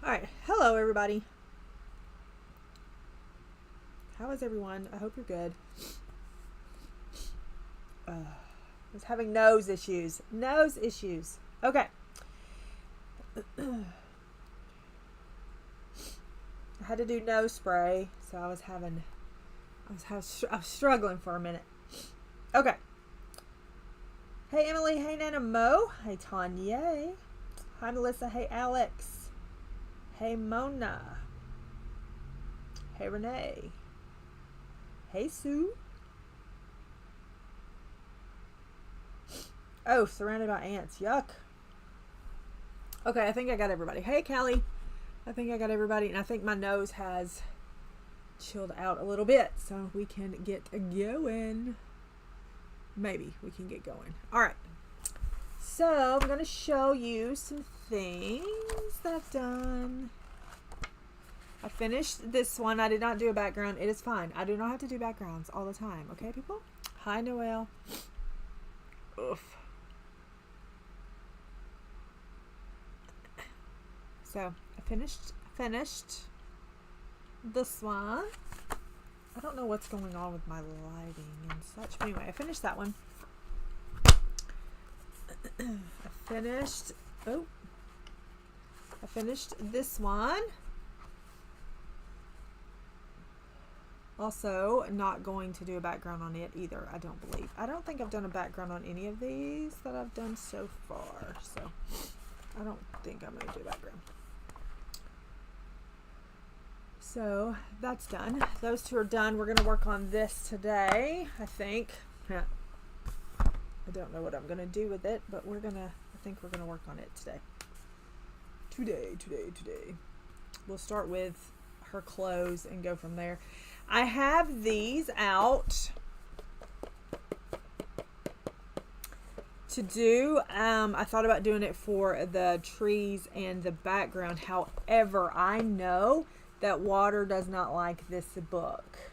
Alright, hello everybody. How is everyone? I hope you're good. I was having nose issues. Nose issues. Okay. I had to do nose spray, so I was struggling for a minute. Okay. Hey Emily, hey Nana Mo, hey Tanya, hi Melissa, hey Alex, hey Mona, hey Renee, hey Sue. Oh, surrounded by ants. Yuck. Okay, I think I got everybody. Hey Callie, I think I got everybody, and I think my nose has chilled out a little bit, so we can get going. Maybe we can get going. All right. So I'm going to show you some things that I've done. I finished this one. I did not do a background. It is fine. I do not have to do backgrounds all the time. Okay, people? Hi, Noelle. Oof. So I finished this one. I don't know what's going on with my lighting and such. But anyway, I finished that one. I finished this one. Also, not going to do a background on it either, I don't believe. I don't think I've done a background on any of these that I've done so far. So, I don't think I'm going to do a background. So, that's done. Those two are done. We're going to work on this today, I think. Yeah. I don't know what I'm going to do with it, but I think we're going to work on it today. Today. We'll start with her clothes and go from there. I have these out to do. I thought about doing it for the trees and the background. However, I know that water does not like this book.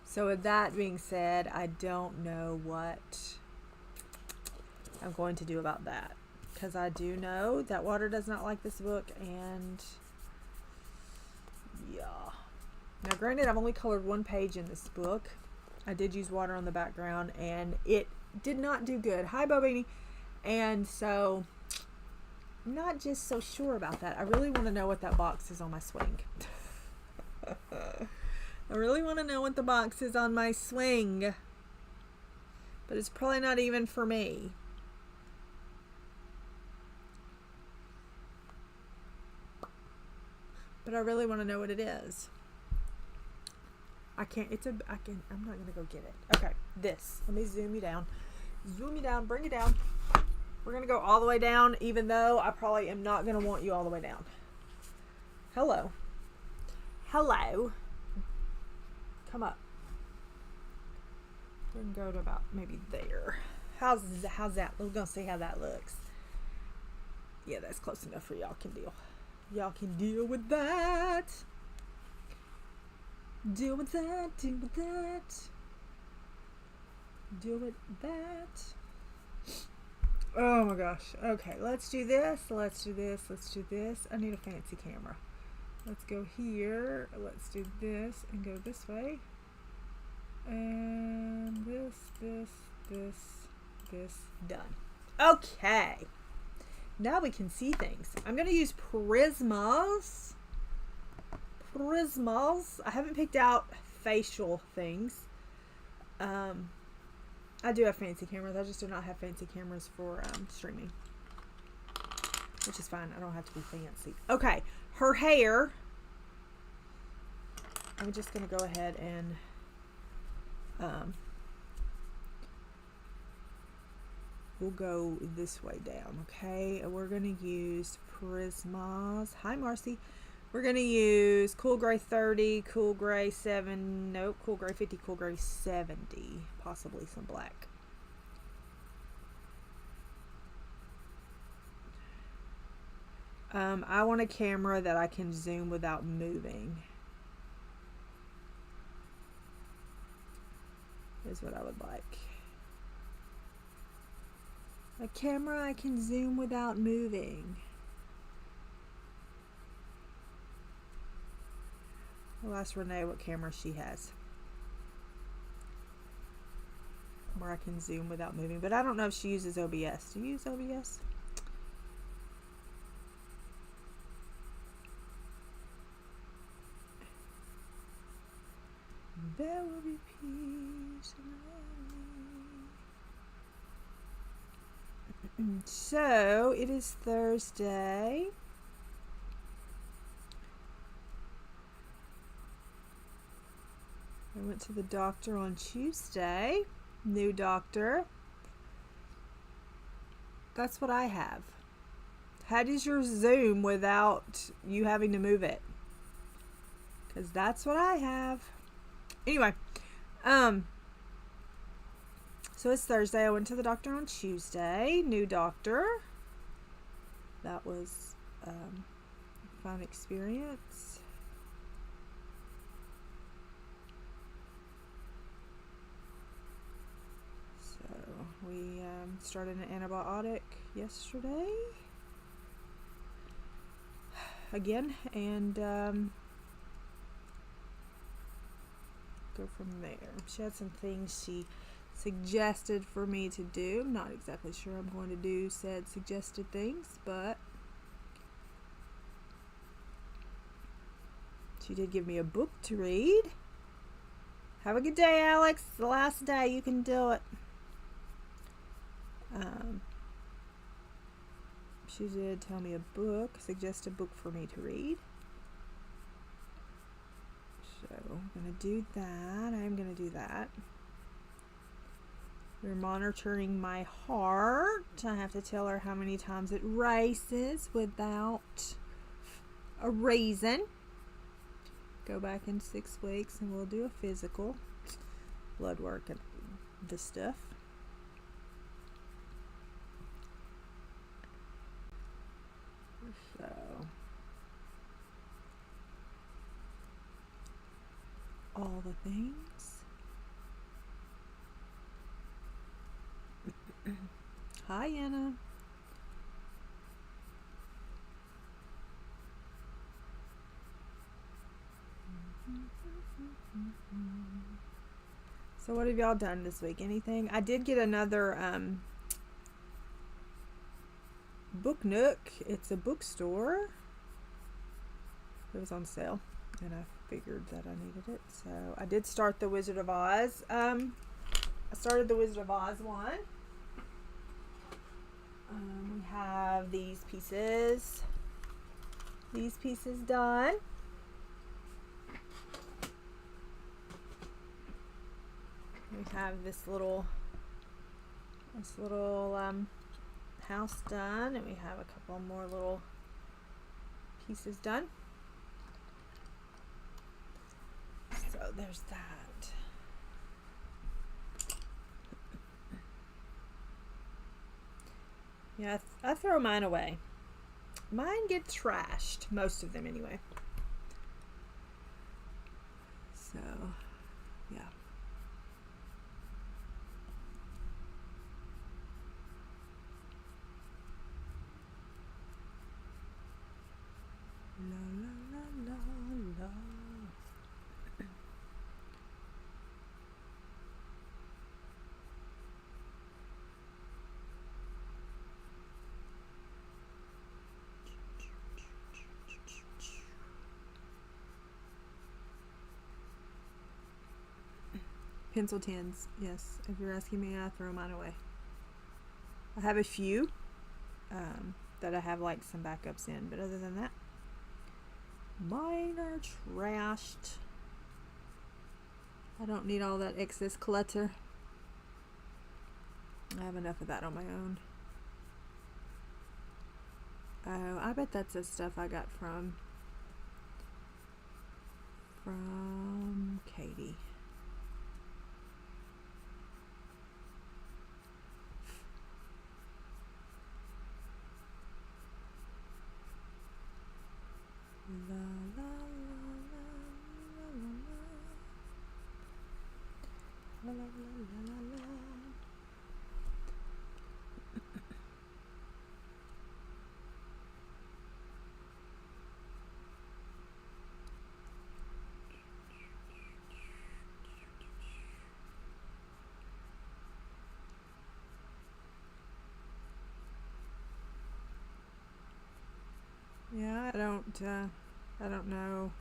So with that being said, I don't know what I'm going to do about that, because I do know that water does not like this book, and yeah. Now granted, I've only colored one page in this book. I did use water on the background and it did not do good. Hi Bobini. And so I'm not just so sure about that. I really want to know what that box is on my swing. I really want to know what the box is on my swing, but it's probably not even for me. But I really want to know what it is. I'm not going to go get it. Okay, this. Let me zoom you down. Zoom you down, bring it down. We're going to go all the way down, even though I probably am not going to want you all the way down. Hello. Hello. Come up. We're going to go to about maybe there. How's that? We're going to see how that looks. Yeah, that's close enough for y'all can deal. Y'all can deal with that. Deal with that. Deal with that. Deal with that. Oh my gosh. Okay, let's do this. Let's do this. Let's do this. I need a fancy camera. Let's go here. Let's do this and go this way. And this. Done. Okay. Now we can see things. I'm going to use Prismas. I haven't picked out facial things. I do have fancy cameras. I just do not have fancy cameras for streaming. Which is fine. I don't have to be fancy. Okay. Her hair. I'm just going to go ahead and we'll go this way down, okay? We're going to use Prismas. Hi, Marcy. We're going to use Cool Gray 30, Cool Gray 7, nope, Cool Gray 50, Cool Gray 70, possibly some black. I want a camera that I can zoom without moving. Is what I would like. A camera I can zoom without moving. I'll ask Renee what camera she has, where I can zoom without moving. But I don't know if she uses OBS. Do you use OBS? There will be peace in the So it is Thursday. I went to the doctor on Tuesday. New doctor. That's what I have. How does your Zoom without you having to move it? Because that's what I have. Anyway, so it's Thursday. I went to the doctor on Tuesday. New doctor. That was a fun experience. So we started an antibiotic yesterday. Again, and go from there. She had some things she suggested for me to do. I'm not exactly sure I'm going to do said suggested things, but she did give me a book to read. Have a good day, Alex. It's the last day. You can do it. She did tell me a book, suggest a book for me to read. So I'm going to do that. I'm going to do that. We're monitoring my heart. I have to tell her how many times it races without a reason. Go back in 6 weeks and we'll do a physical, blood work and the stuff. So all the things. Hi, Anna. So what have y'all done this week? Anything? I did get another Book Nook. It's a bookstore. It was on sale and I figured that I needed it. So I did start the Wizard of Oz. I started the Wizard of Oz one. We have these pieces done. We have this little house done, and we have a couple more little pieces done. So there's that. Yeah, I throw mine away. Mine get trashed, most of them anyway. So, yeah. La la la la la. Pencil tins, yes. If you're asking me, I throw mine away. I have a few that I have like some backups in, but other than that, mine are trashed. I don't need all that excess clutter. I have enough of that on my own. Oh, I bet that's the stuff I got from Katie. La la la la la la la la la. I don't know.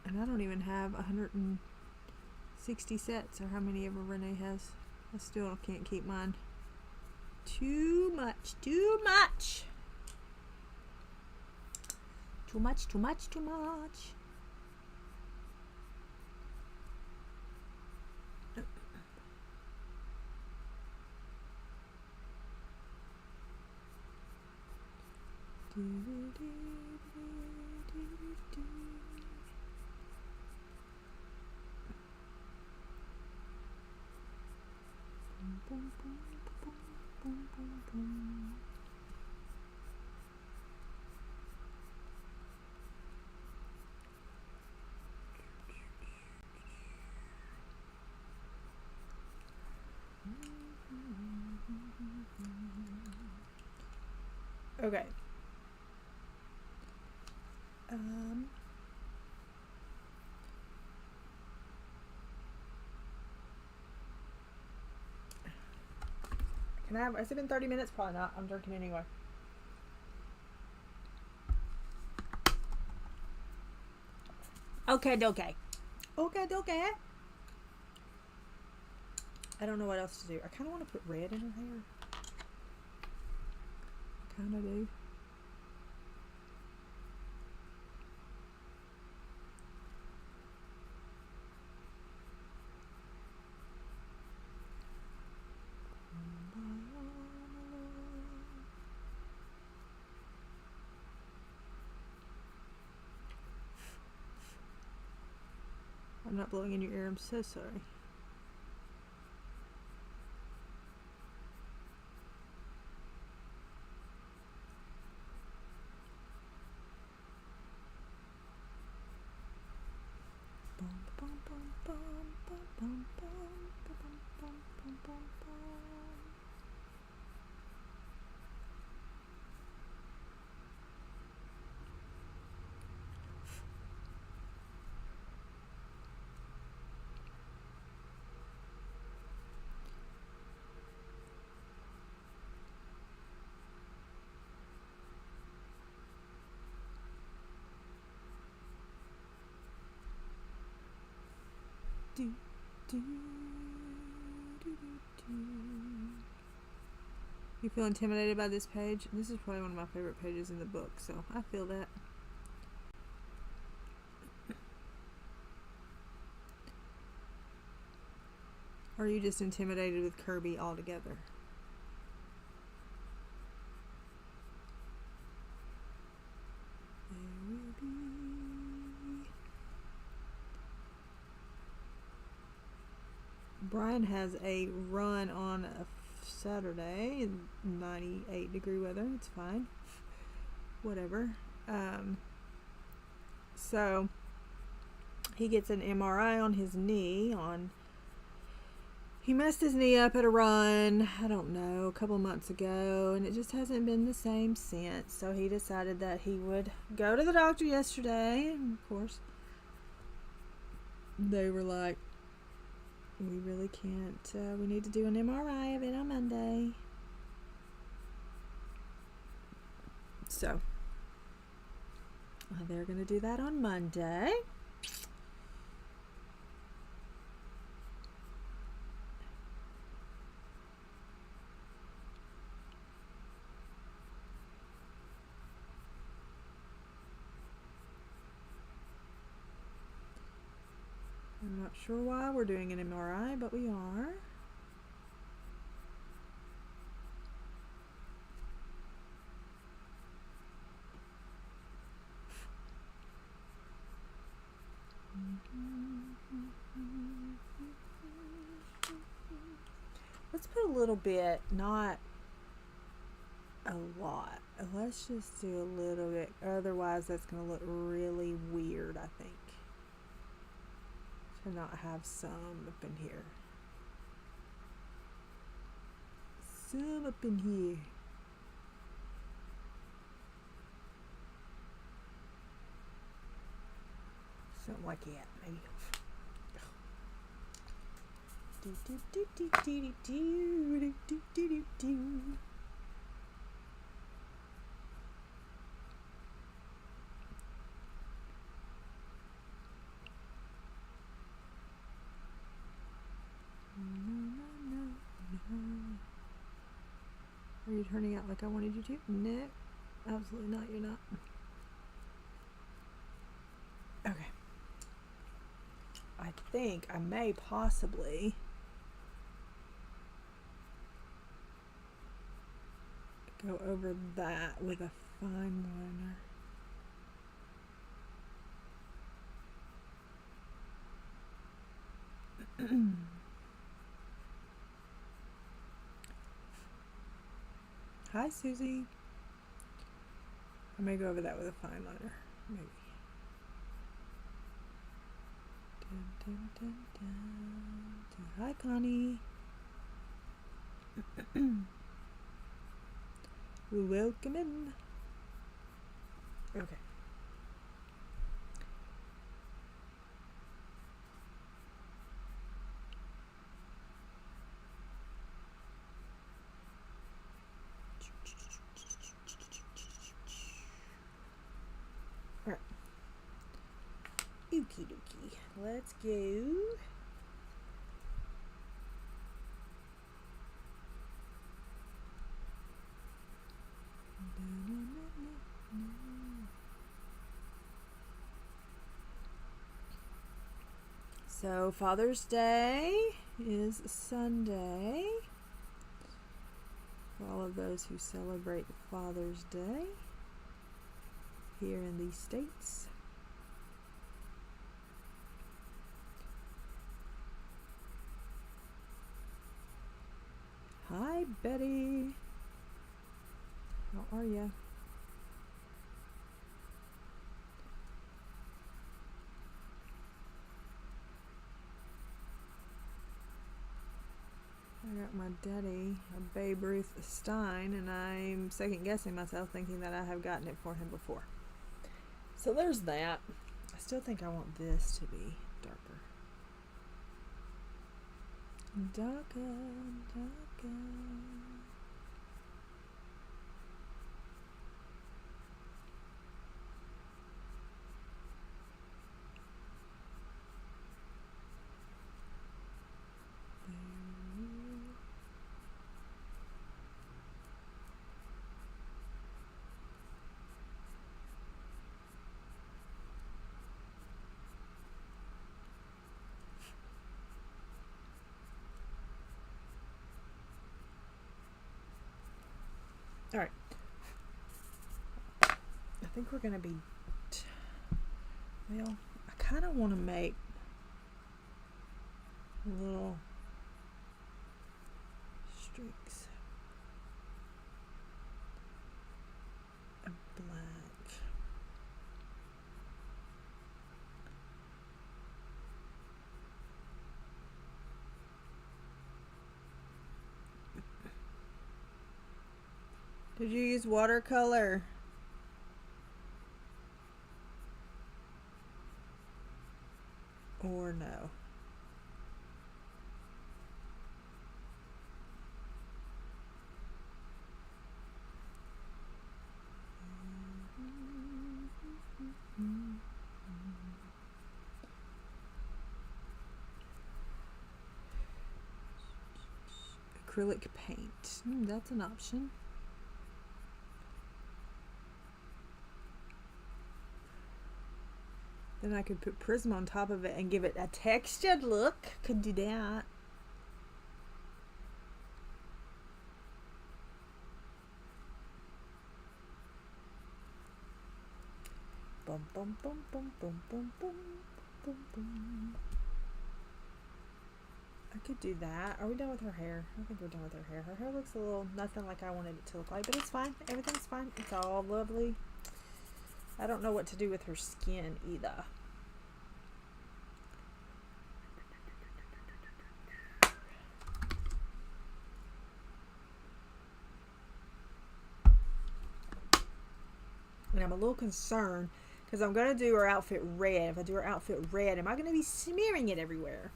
And I don't even have 160 sets, or how many ever Renee has. I still can't keep mine. Too much, too much. Too much, too much, too much. Okay. Can I have, has it been 30 minutes? Probably not. I'm drinking anyway. Okay, okay. Okay, okay. I don't know what else to do. I kind of want to put red in her hair. I kind of do. I'm not blowing in your ear. I'm so sorry. Do, do, do, do, do. You feel intimidated by this page? This is probably one of my favorite pages in the book, so I feel that. Or are you just intimidated with Kerby altogether? There will be. Brian has a run on a Saturday in 98-degree weather. It's fine. Whatever. So he gets an MRI on his knee he messed his knee up at a run, I don't know, a couple months ago, and it just hasn't been the same since. So he decided that he would go to the doctor yesterday, and of course they were like, we really can't, we need to do an MRI of it on Monday. So they're going to do that on Monday. I'm not sure why we're doing an MRI, but we are. Let's put a little bit, not a lot. Let's just do a little bit. Otherwise, that's going to look really weird, I think. To not have some up in here. Some up in here. Something like that, maybe. turning out like I wanted you to? No, absolutely not. You're not. Okay. I think I may possibly go over that with a fine liner. Hi, Susie. I may go over that with a fine liner. Maybe. Dun, dun, dun, dun. Hi, Connie. Welcome in. Okay. Alright. Okie dokie. Let's go. So Father's Day is Sunday. For all of those who celebrate Father's Day here in these states. Hi, Betty. How are ya? I got my daddy, a Babe Ruth Stein, and I'm second guessing myself thinking that I have gotten it for him before. So there's that. I still think I want this to be darker. Darker, darker. All right. I think we're going to be, well, I kind of want to make little streaks of black. Did you use watercolor? Or no? Acrylic paint. That's an option. Then I could put Prism on top of it and give it a textured look. Could do that. Bum bum bum bum bum bum bum bum bum. I could do that. Are we done with her hair? I think we're done with her hair. Her hair looks a little nothing like I wanted it to look like, but it's fine. Everything's fine. It's all lovely. I don't know what to do with her skin either. And I'm a little concerned because I'm going to do her outfit red. If I do her outfit red, am I going to be smearing it everywhere?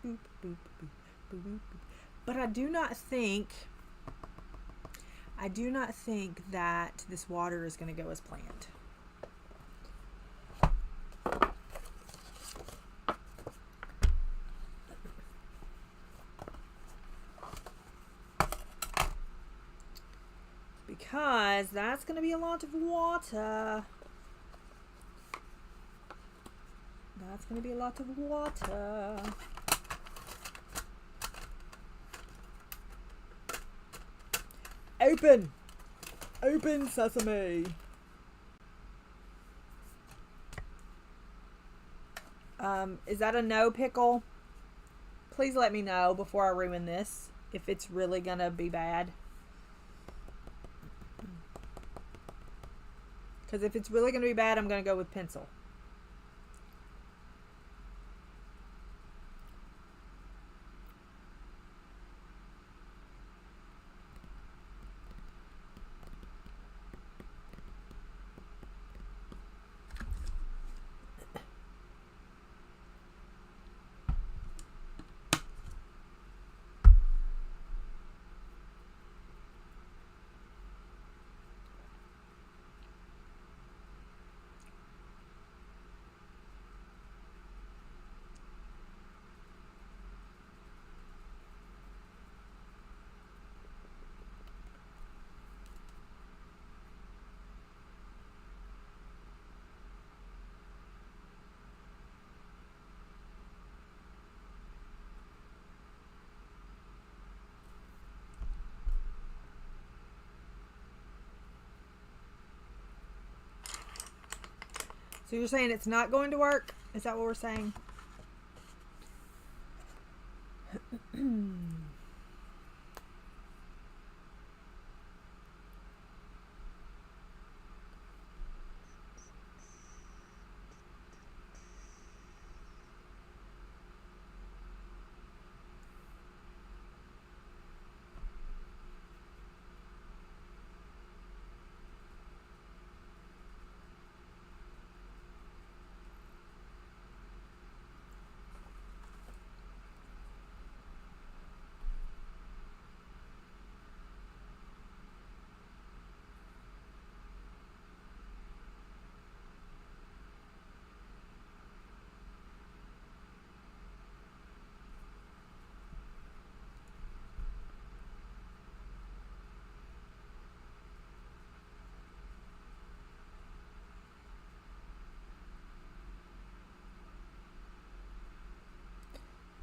Boop, boop, boop, boop, boop. But I do not think that this water is going to go as planned. guys. That's going to be a lot of water. That's going to be a lot of water. Open! Open sesame! Is that a no, Pickle? Please let me know before I ruin this, if it's really going to be bad. Because if it's really going to be bad, I'm going to go with pencil. So you're saying it's not going to work? Is that what we're saying?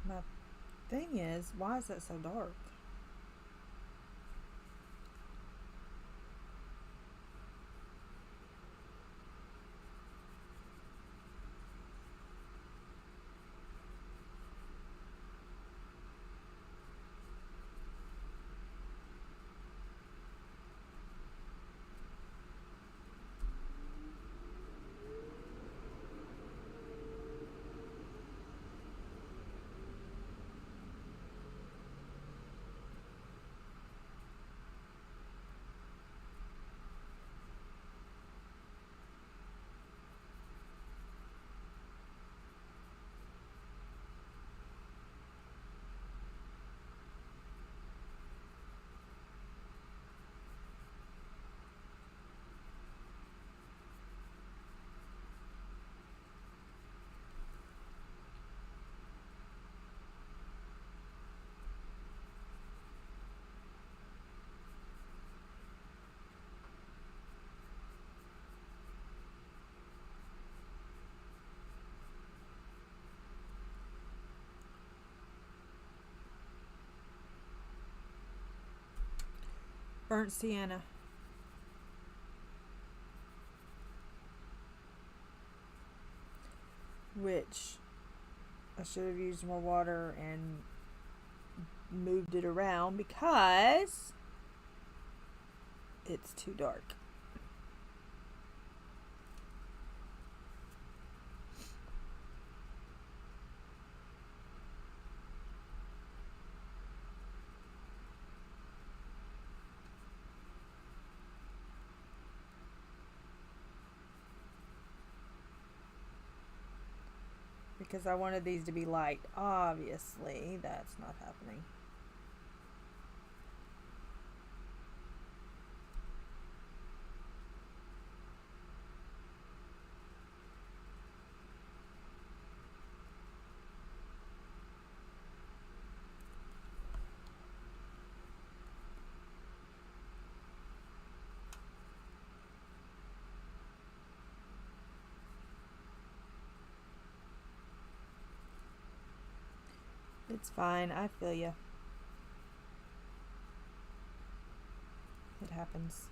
My thing is, why is that so dark? Burnt sienna. Which I should have used more water and moved it around because it's too dark. Because I wanted these to be light. Obviously, that's not happening. It's fine. I feel you. It happens.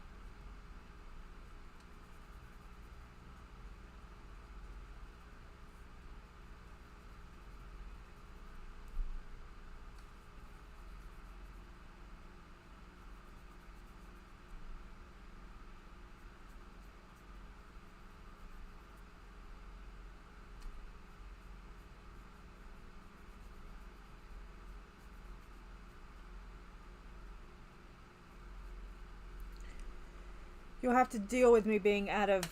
You'll have to deal with me being out of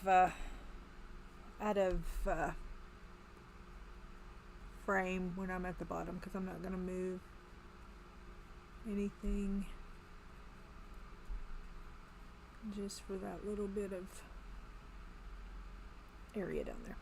frame when I'm at the bottom, because I'm not going to move anything just for that little bit of area down there.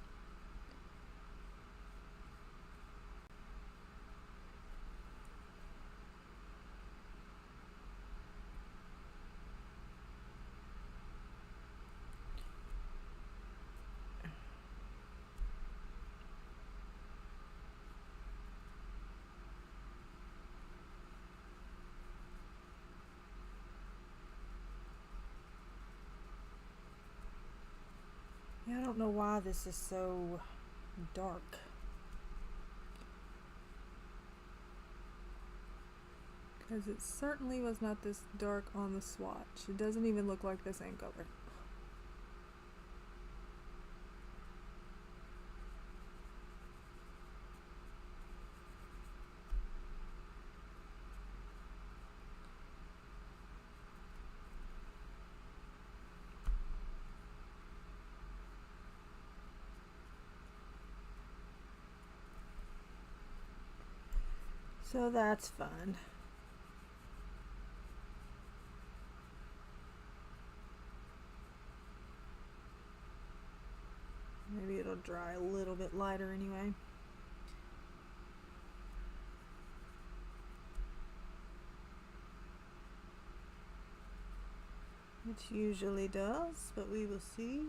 Yeah, I don't know why this is so dark. Because it certainly was not this dark on the swatch. It doesn't even look like the same color. So that's fun. Maybe it'll dry a little bit lighter anyway. It usually does, but we will see.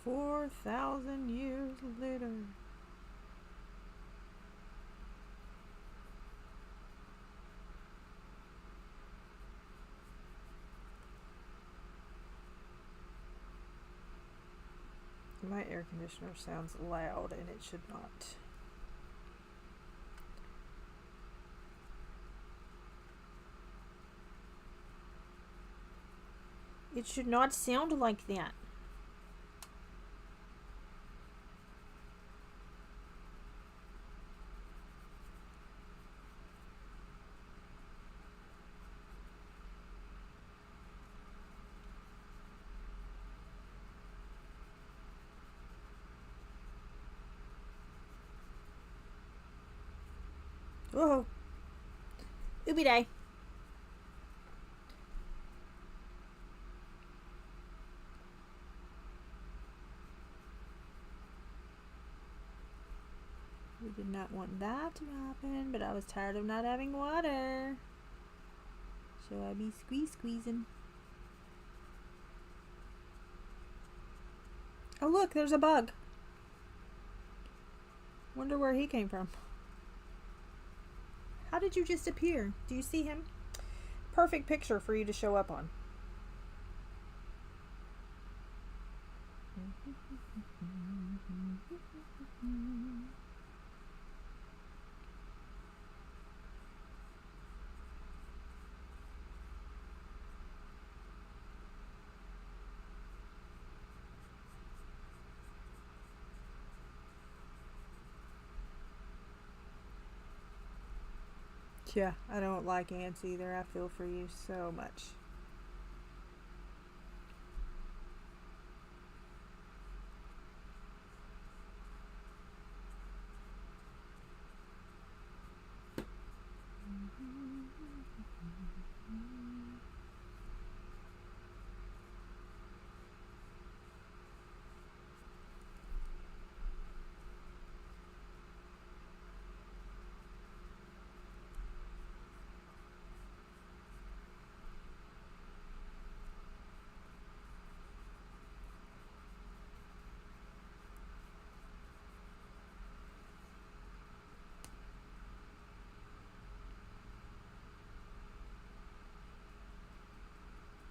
$4,000 years later. My air conditioner sounds loud and it should not. It should not sound like that. Whoa. Ooby day. We did not want that to happen, but I was tired of not having water. So I be squeezing. Oh look, there's a bug. Wonder where he came from. How did you just appear? Do you see him? Perfect picture for you to show up on. Yeah, I don't like ants either. I feel for you so much.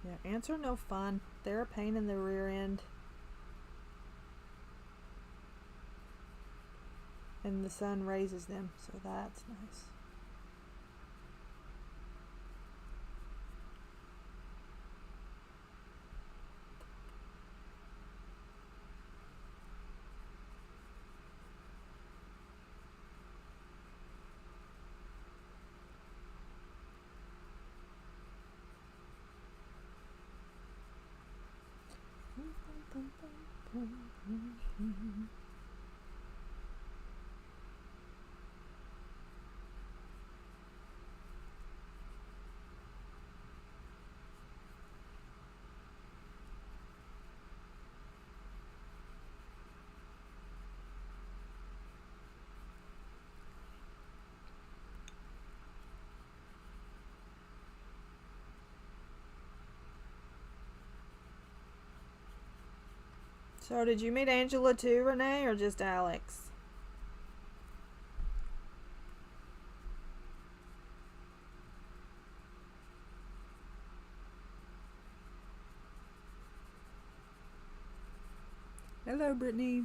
Yeah, ants are no fun. They're a pain in the rear end. And the sun raises them, so that's nice. So did you meet Angela too, Renee, or just Alex? Hello, Brittany.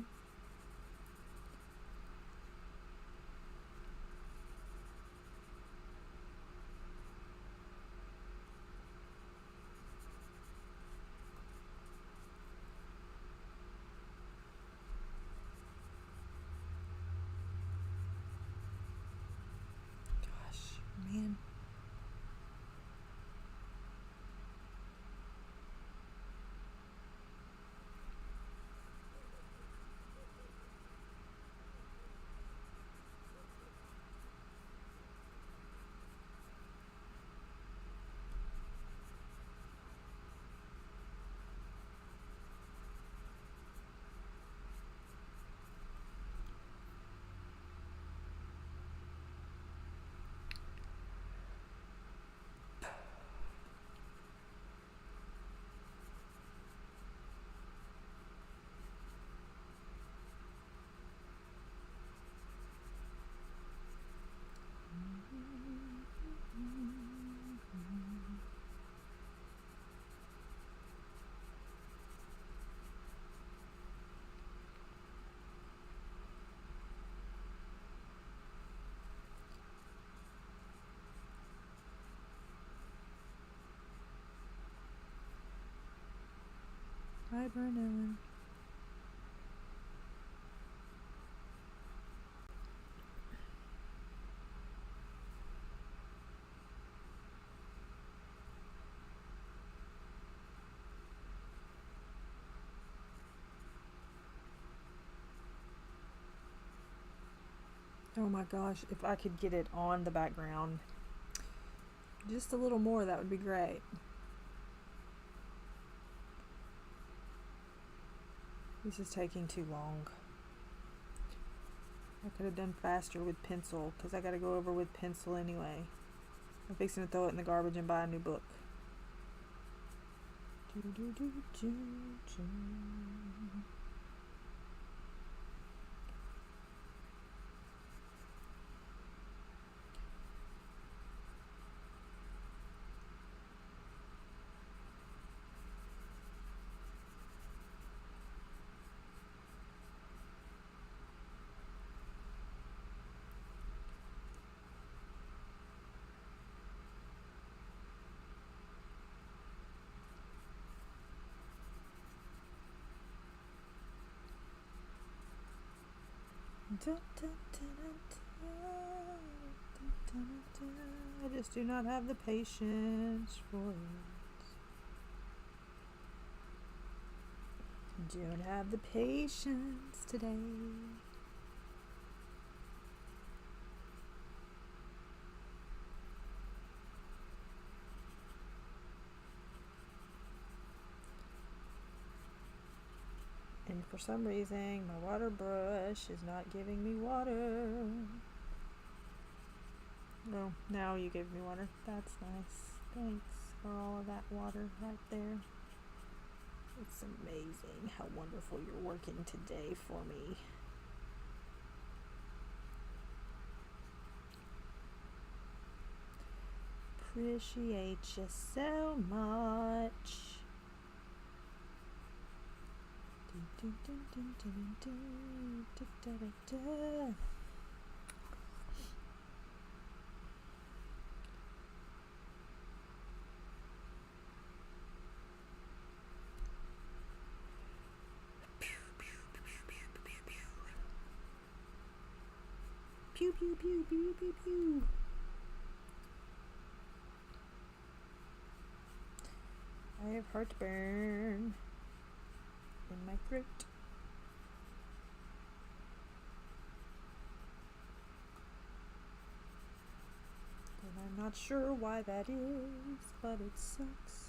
Gosh, man. Hi, Brennan. Oh my gosh, if I could get it on the background just a little more, that would be great. This is taking too long. I could have done faster with pencil because I got to go over with pencil anyway. I'm fixing to throw it in the garbage and buy a new book. I just do not have the patience for it. Don't have the patience today. And for some reason, my water brush is not giving me water. Oh, now you gave me water. That's nice. Thanks for all of that water right there. It's amazing how wonderful you're working today for me. Appreciate you so much. Pew, pew, pew, pew, pew, pew. I have heartburn in my throat. And I'm not sure why that is, but it sucks.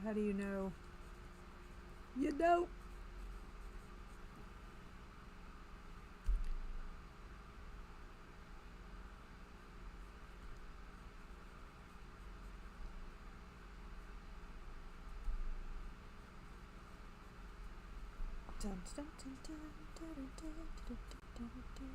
How do you know? You know. Dun, dun, dun, dun, dun, dun, dun, dun, dun, dun.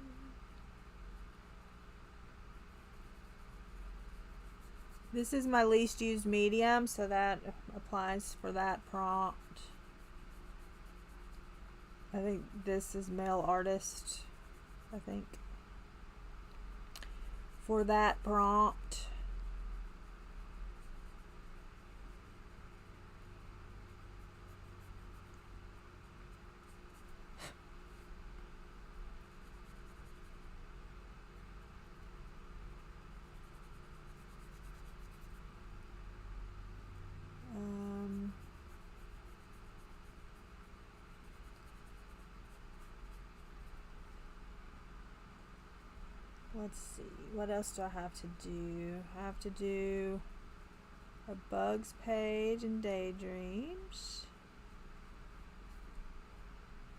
This is my least used medium, so that applies for that prompt. I think this is male artist, I think, for that prompt. Let's see, what else do I have to do? I have to do a bugs page and daydreams.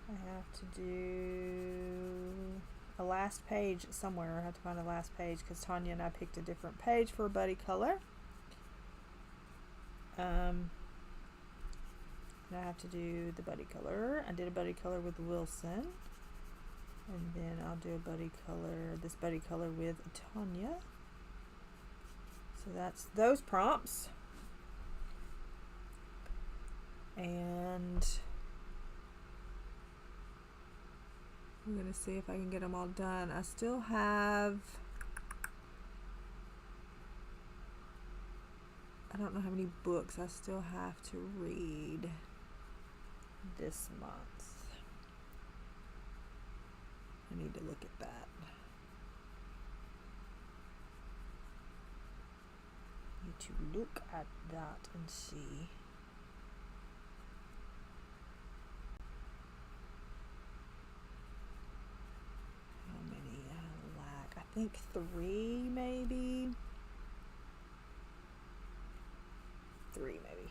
I have to do a last page somewhere. I have to find a last page because Tanya and I picked a different page for a buddy color. And I have to do the buddy color. I did a buddy color with Wilson. And then I'll do a buddy color, this buddy color with Tanya. So that's those prompts. And I'm going to see if I can get them all done. I still have, I don't know how many books I still have to read this month. I need to look at that. Need to look at that and see. How many I lack? I think 3 maybe. 3 maybe.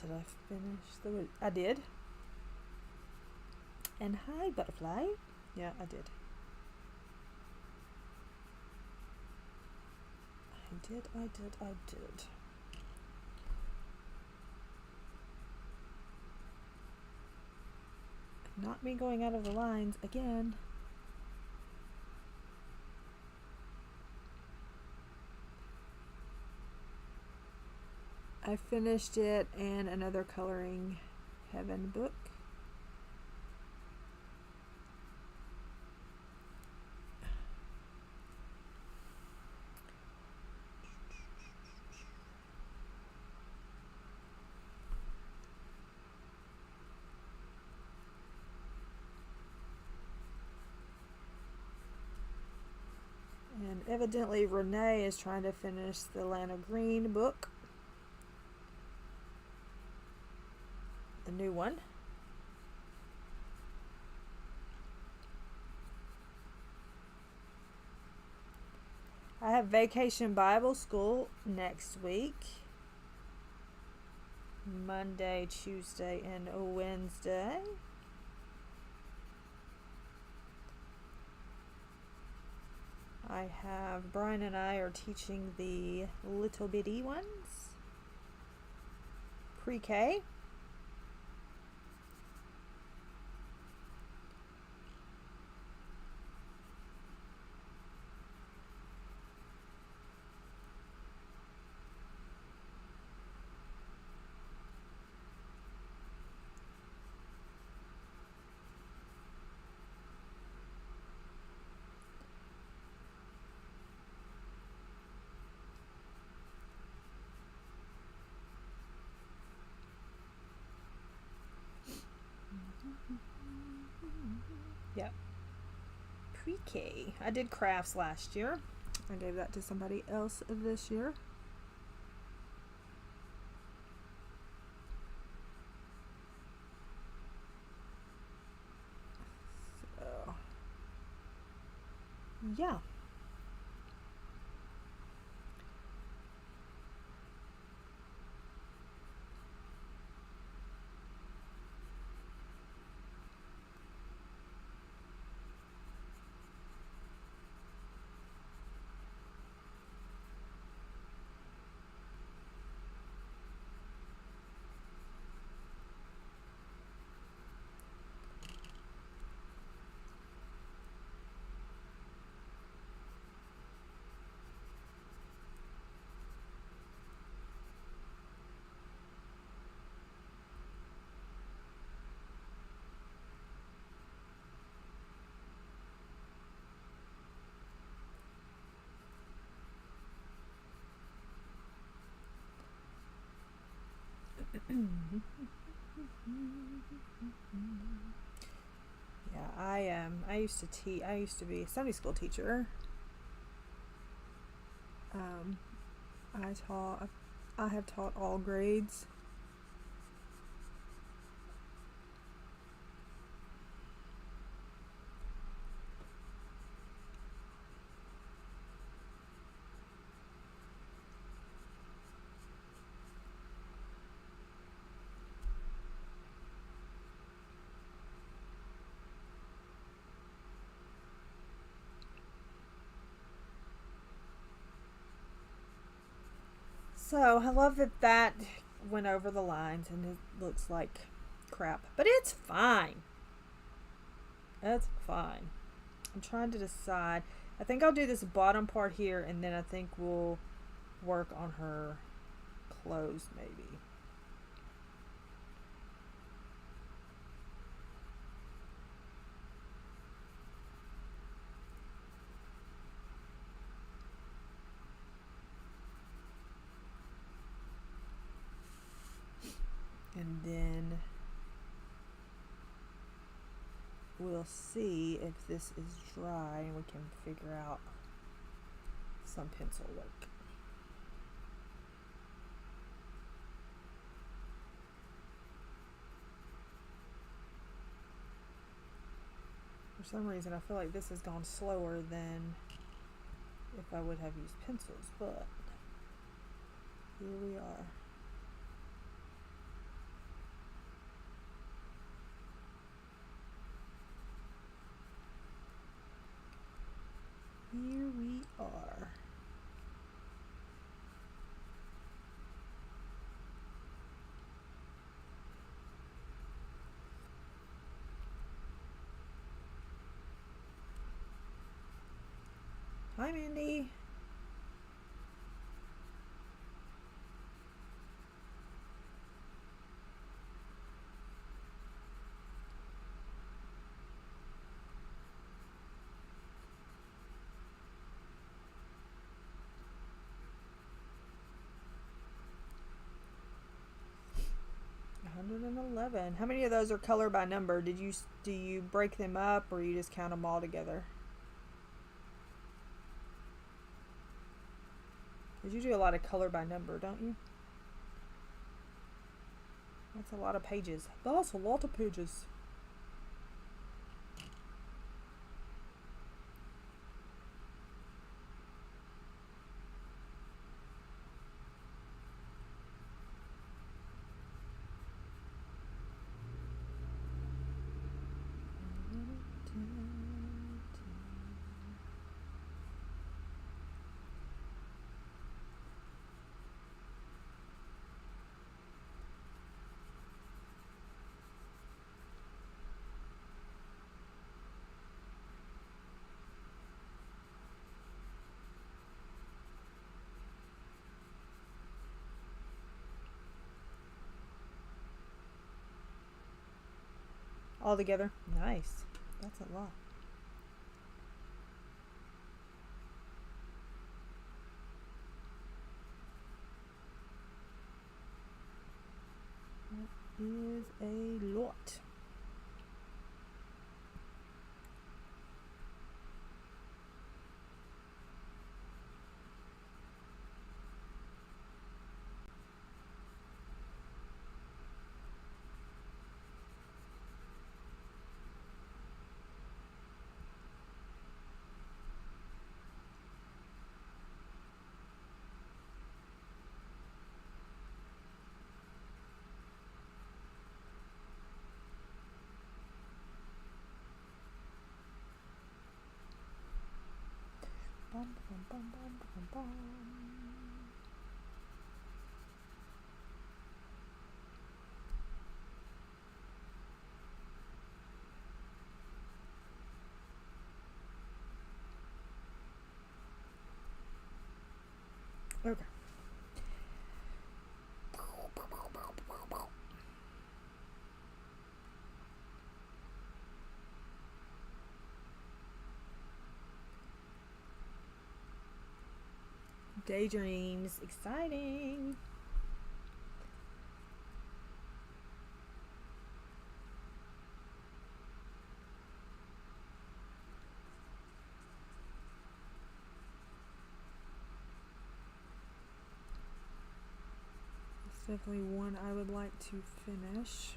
Did I finish the... I did. And hi, butterfly. Yeah, I did. I did. Not me going out of the lines again. I finished it and another Coloring Heaven book. And evidently Renee is trying to finish the Lana Green book. The new one. I have Vacation Bible School next week. Monday, Tuesday, and Wednesday. I have Brian and I are teaching the little bitty ones. Pre-K. Yep. Pre-K. I did crafts last year. I gave that to somebody else this year. So, yeah. Yeah, I used to be a Sunday school teacher. I have taught all grades. So I love that went over the lines and it looks like crap, but it's fine. It's fine. I'm trying to decide. I think I'll do this bottom part here, and then I think we'll work on her clothes maybe. And then we'll see if this is dry and we can figure out some pencil work. For some reason I feel like this has gone slower than if I would have used pencils, but here we are. Hi, Mandy. $111. How many of those are color by number? Do you break them up, or you just count them all together? Because you do a lot of color by number, don't you? That's a lot of pages. That's a lot of pages. All together? Nice. That's a lot. That is a lot. Bum, bum, bum, bum, bum, bum. Okay. Daydreams. Exciting. It's definitely one I would like to finish.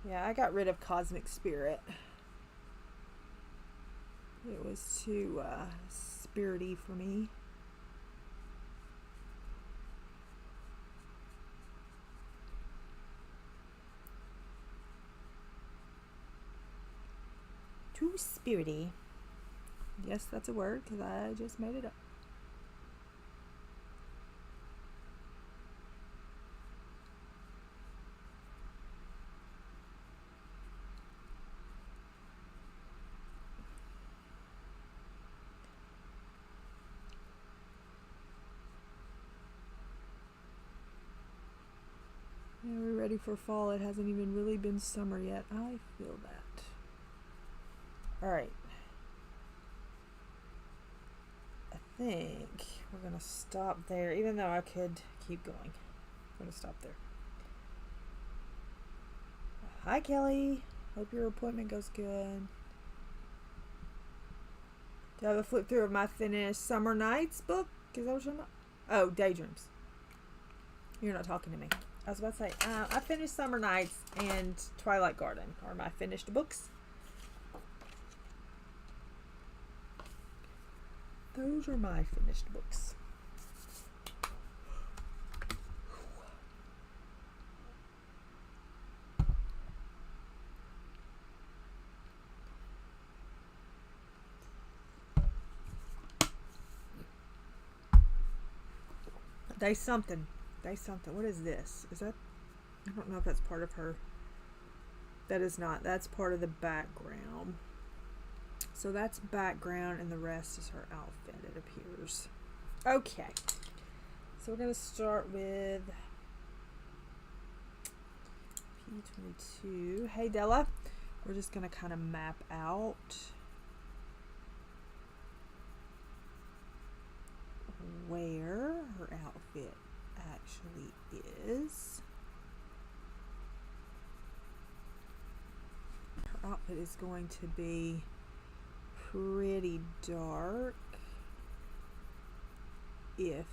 Yeah, I got rid of Cosmic Spirit. It was too spirity for me. Too spirity. Yes, that's a word because I just made it up. Yeah, we're ready for fall. It hasn't even really been summer yet. I feel that. All right. I think we're going to stop there, even though I could keep going. I'm going to stop there. Hi, Kelly. Hope your appointment goes good. Do I have a flip through of my finished Summer Nights book? Is that what you're talking about? Oh, Daydreams. You're not talking to me. I was about to say, I finished Summer Nights and Twilight Garden are my finished books. Those are my finished books. They something. They something. What is this? Is that... I don't know if that's part of her. That is not. That's part of the background. So that's background and the rest is her outfit, it appears. Okay. So we're going to start with P22. Hey, Della. We're just going to kind of map out where her outfit actually is. Her outfit is going to be pretty dark if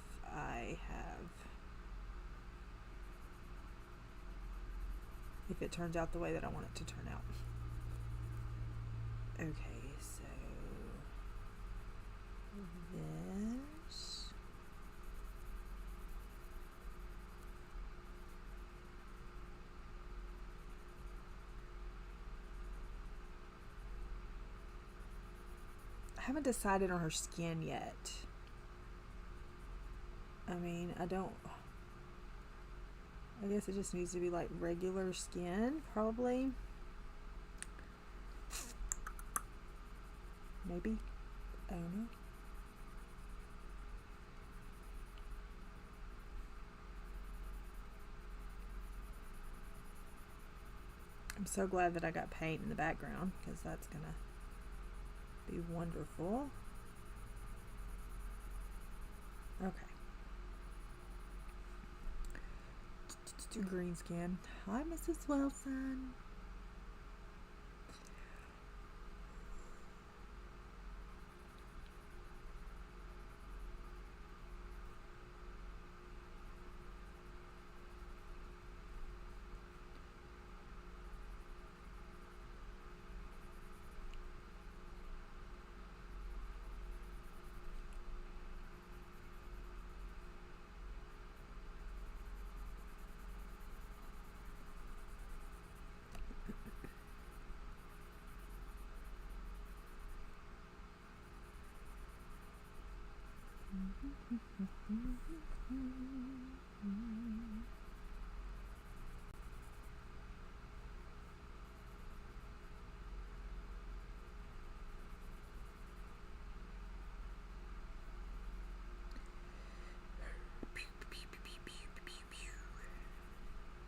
it turns out the way that I want it to turn out. Okay, so this. I haven't decided on her skin yet. I mean, I guess it just needs to be like regular skin, probably. Maybe. I don't know. I'm so glad that I got paint in the background because that's gonna be wonderful. Okay. Green skin. Hi, Mrs. Wilson.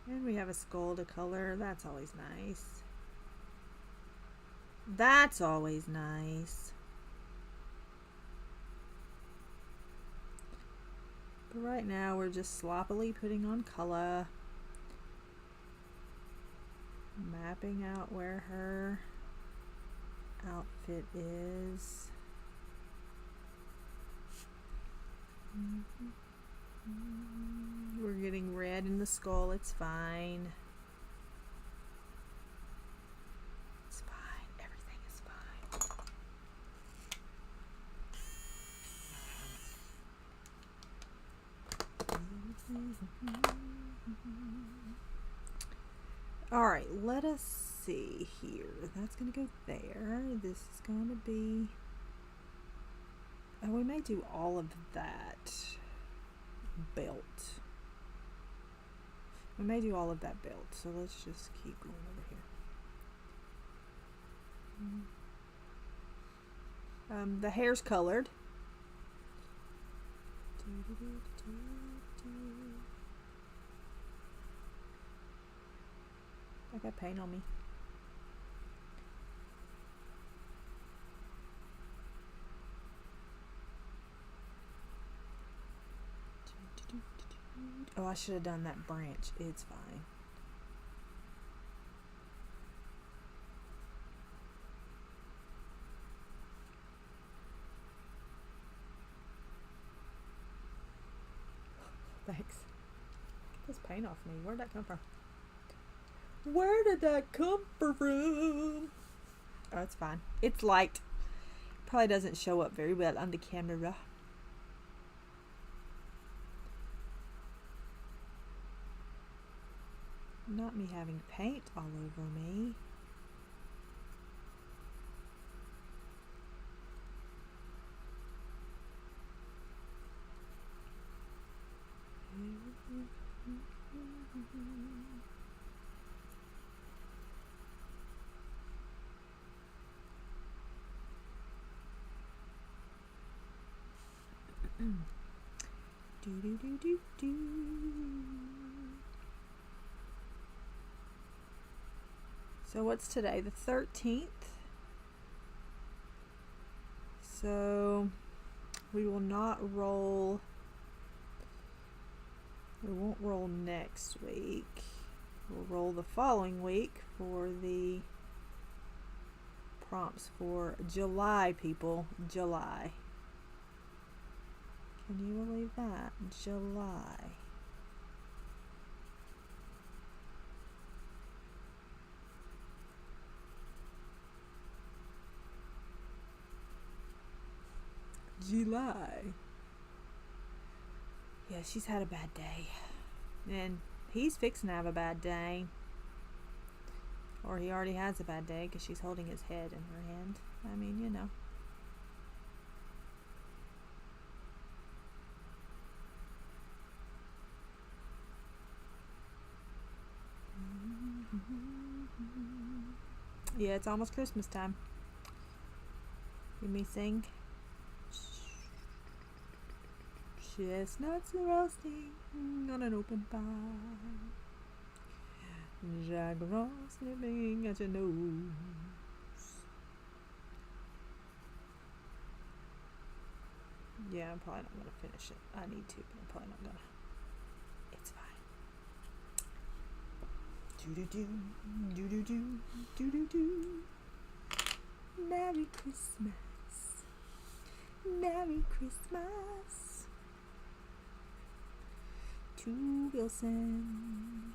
And we have a skull to color. That's always nice. That's always nice. But right now we're just sloppily putting on color. Mapping out where her outfit is. We're getting red in the skull. It's fine. It's fine. Everything is fine. All right, let us see here. That's going to go there. This is going to be... Oh, we may do all of that belt. We may do all of that belt, so let's just keep going over here. The hair's colored. I got paint on me. Oh, I should have done that branch. It's fine. Thanks. Get this paint off me. Where'd that come from? Where did that come from? Oh, it's fine. It's light. Probably doesn't show up very well on the camera. Not me having paint all over me. Do do do do do. So what's today? The 13th. So we will not roll. We won't roll next week. We'll roll the following week for the prompts for July, people. July. Can you believe that? July. July. Yeah, she's had a bad day. And he's fixing to have a bad day. Or he already has a bad day because she's holding his head in her hand. I mean, you know. Yeah, it's almost Christmas time. Hear me sing? Chestnuts roasting on an open fire. Jack Frost nipping at your nose. Yeah, I'm probably not gonna finish it. I need to, but I'm probably not gonna. It's fine. Do do do do do do do do do. Merry Christmas. Merry Christmas to Wilson.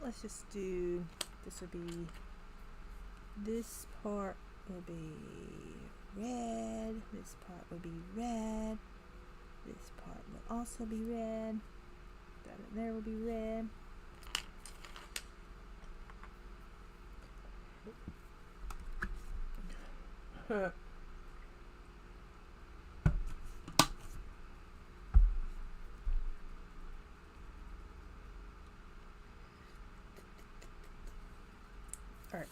Let's just do, this will be, this part will be red, this part will be red, this part will also be red, that in there will be red. All right.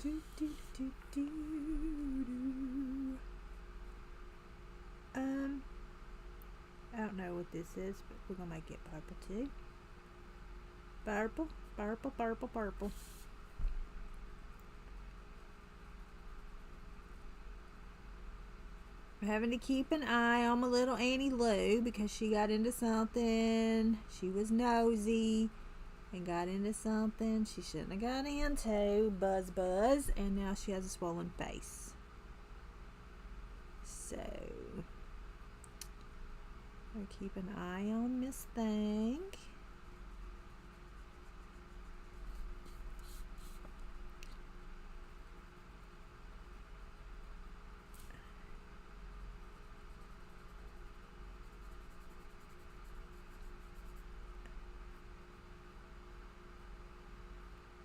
Do, do, do, do, do. I don't know what this is, but we're gonna make it purple too. Purple, purple, purple, purple. I'm having to keep an eye on my little Annie Lou because she got into something. She was nosy and got into something she shouldn't have got into. Buzz, and now she has a swollen face. So I keep an eye on Miss Thing.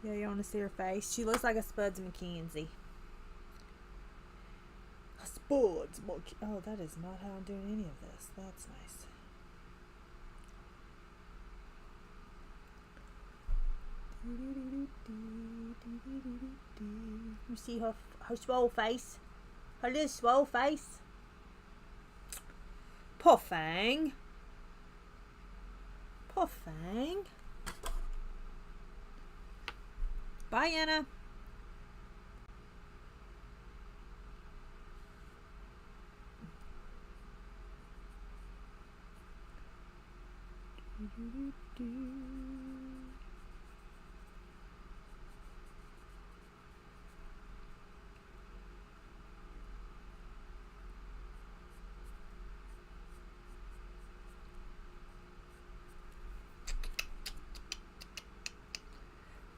Yeah, you want to see her face? She looks like a Spuds McKenzie. A Spuds McKenzie. Oh, that is not how I'm doing any of this. That's nice. Do, do, do, do, do. You see her swole face? Her little swole face? Poor thing. Poor thing. Bye, Anna.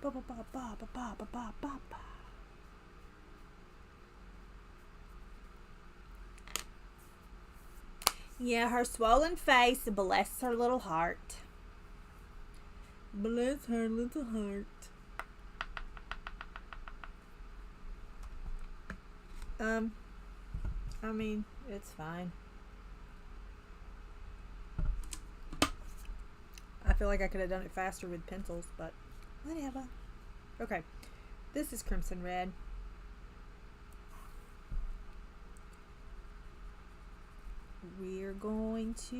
Ba ba ba ba ba ba ba ba ba ba. Yeah, her swollen face, bless her little heart. Bless her little heart. I mean, it's fine. I feel like I could have done it faster with pencils, but whatever. Okay, this is Crimson Red. We're going to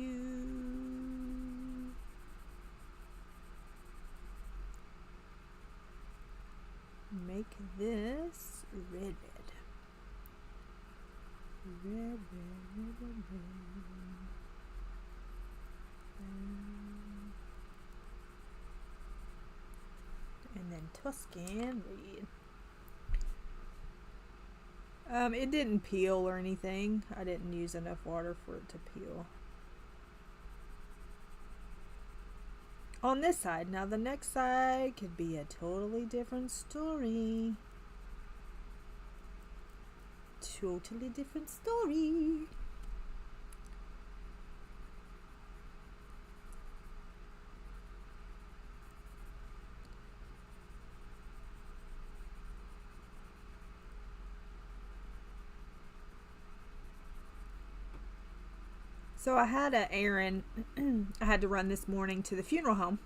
make this red. Red. And then Tuscan red. It didn't peel or anything. I didn't use enough water for it to peel. On this side. Now the next side could be a totally different story. Totally different story. So I had an errand I had to run this morning to the funeral home,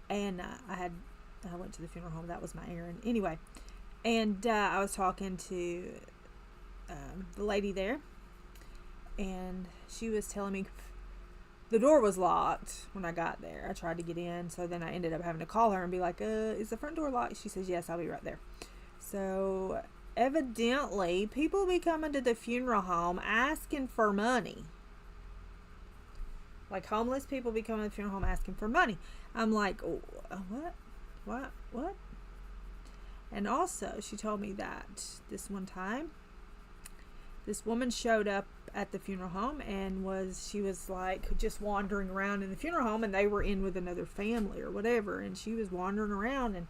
and I went to the funeral home. That was my errand anyway. And I was talking to the lady there, and she was telling me the door was locked when I got there. I tried to get in, so then I ended up having to call her and be like, is the front door locked? She says, yes, I'll be right there. So evidently, people be coming to the funeral home asking for money. Like homeless people be coming to the funeral home asking for money. I'm like, oh, what? And also, she told me that this one time, this woman showed up at the funeral home and she was like just wandering around in the funeral home, and they were in with another family or whatever, and she was wandering around, and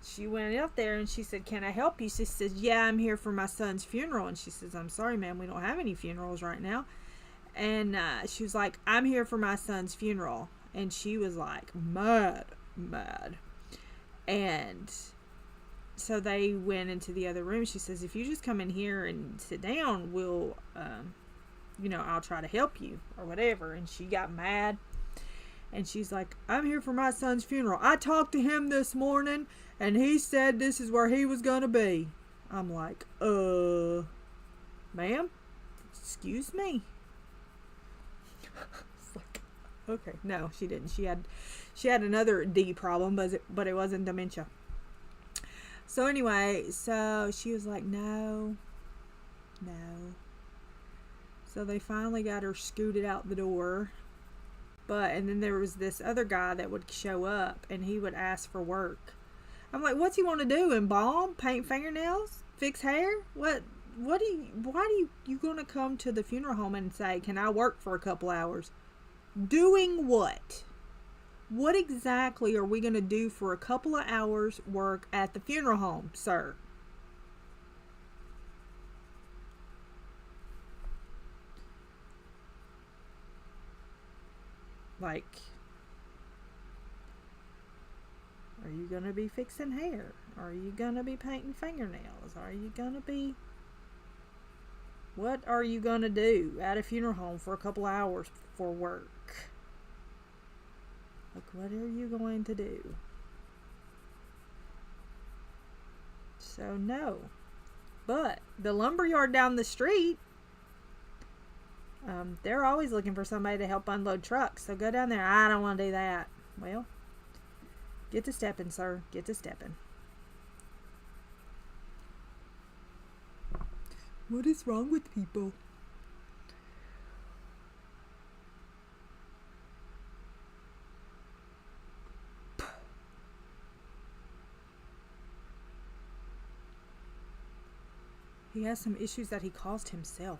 she went up there and she said, can I help you? She says, yeah, I'm here for my son's funeral. And she says, I'm sorry, ma'am, we don't have any funerals right now. And she was like, I'm here for my son's funeral. And she was like mad. And so they went into the other room. She says, if you just come in here and sit down, we'll I'll try to help you or whatever. And she got mad, and she's like, I'm here for my son's funeral. I talked to him this morning, and he said this is where he was gonna be. I'm like, ma'am, excuse me. It's like, okay, no, she didn't. She had another D problem, but it wasn't dementia. So anyway, so she was like, no. So they finally got her scooted out the door. And then there was this other guy that would show up, and he would ask for work. I'm like, what's he want to do? Embalm? Paint fingernails? Fix hair? Why do you gonna come to the funeral home and say, can I work for a couple hours? Doing what? What exactly are we gonna do for a couple of hours work at the funeral home, sir? Like, are you gonna be fixing hair? Are you gonna be painting fingernails? Are you gonna be... What are you gonna do at a funeral home for a couple hours for work? Like, what are you going to do? So no. But the lumberyard down the street, they're always looking for somebody to help unload trucks. So go down there. I don't want to do that. Well, get to stepping, sir. Get to stepping. What is wrong with people? He has some issues that he caused himself.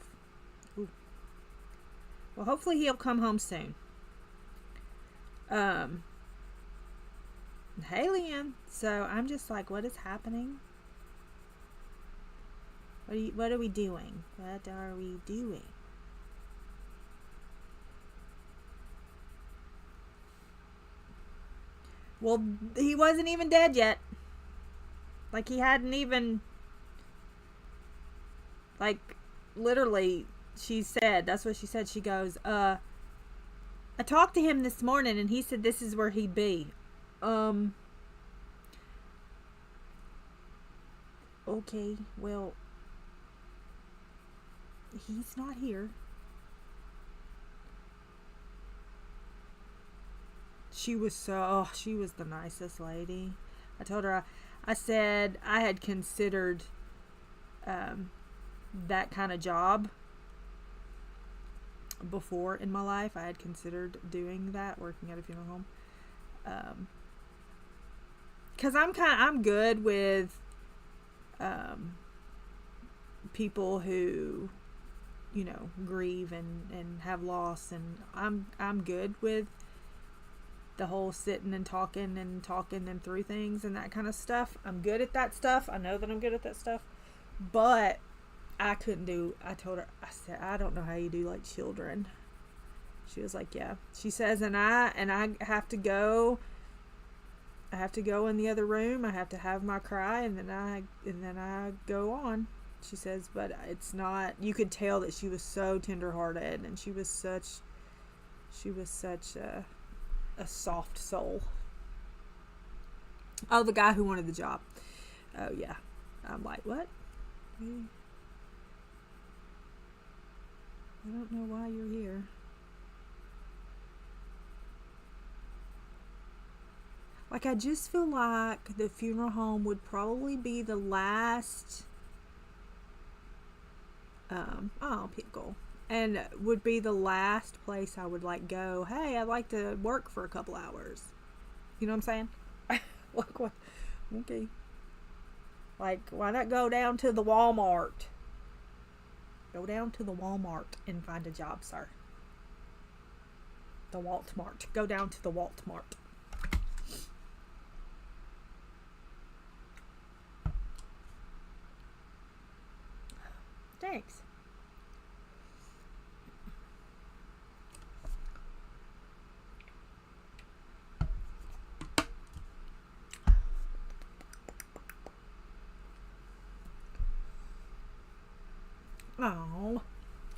Ooh. Well, hopefully he'll come home soon. Hey, Leanne. So I'm just like, what is happening? What are we doing? What are we doing? Well, he wasn't even dead yet. Like, he hadn't even... Like, literally, she said, that's what she said. She goes, I talked to him this morning and he said this is where he'd be. Okay, well, he's not here. She was the nicest lady. I told her, I said I had considered that kind of job before in my life. I had considered doing that, working at a funeral home. Cause I'm good with people who, you know, grieve and have loss, and I'm good with the whole sitting and talking them through things and that kind of stuff. I'm good at that stuff. I know that I'm good at that stuff, but I told her, I said, I don't know how you do like children. She was like, yeah. She says, and I have to go in the other room. I have to have my cry, and then I go on. She says, but it's not, you could tell that she was so tenderhearted, and she was such a soft soul. Oh, the guy who wanted the job. Oh yeah. I'm like, what? I don't know why you're here. Like, I just feel like the funeral home would probably be the last pickle. And would be the last place I would like go, hey, I'd like to work for a couple hours. You know what I'm saying? Like, what? Okay. Like, why not go down to the Walmart? Go down to the Walmart and find a job, sir. The Waltmart. Go down to the Waltmart. Thanks. Oh,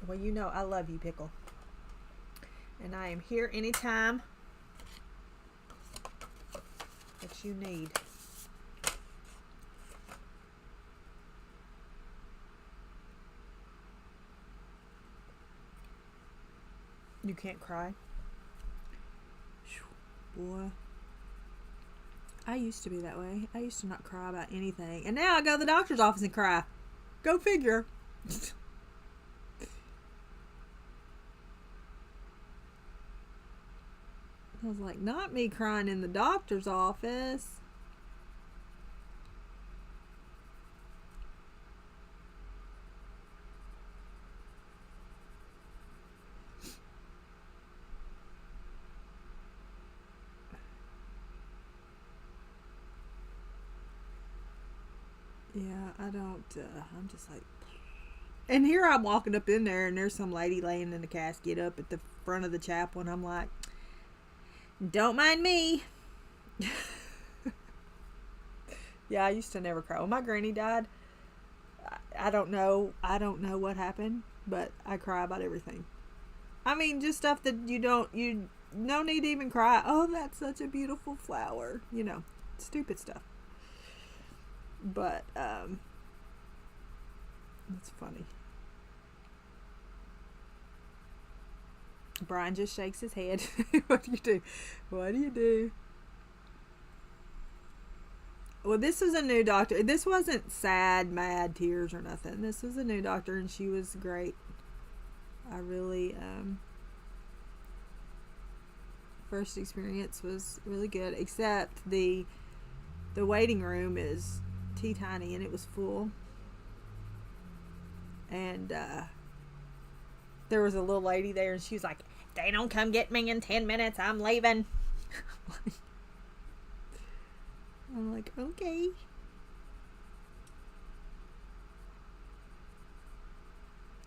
well, you know I love you, Pickle. And I am here anytime that you need. You can't cry? Boy. I used to be that way. I used to not cry about anything. And now I go to the doctor's office and cry. Go figure. I was like, not me crying in the doctor's office. Yeah, I don't, I'm just like, and here I'm walking up in there and there's some lady laying in the casket up at the front of the chapel, and I'm like, don't mind me. Yeah, I used to never cry. When my granny died, I don't know what happened, but I cry about everything. I mean, just stuff that you no need to even cry. Oh, that's such a beautiful flower. You know, stupid stuff. But it's funny. Brian just shakes his head. What do you do? What do you do? Well, this was a new doctor. This wasn't sad, mad tears or nothing. This was a new doctor, and she was great. I really, first experience was really good, except the waiting room is teeny, and it was full. And there was a little lady there, and she was like, "They don't come get me in 10 minutes. I'm leaving." I'm like, okay.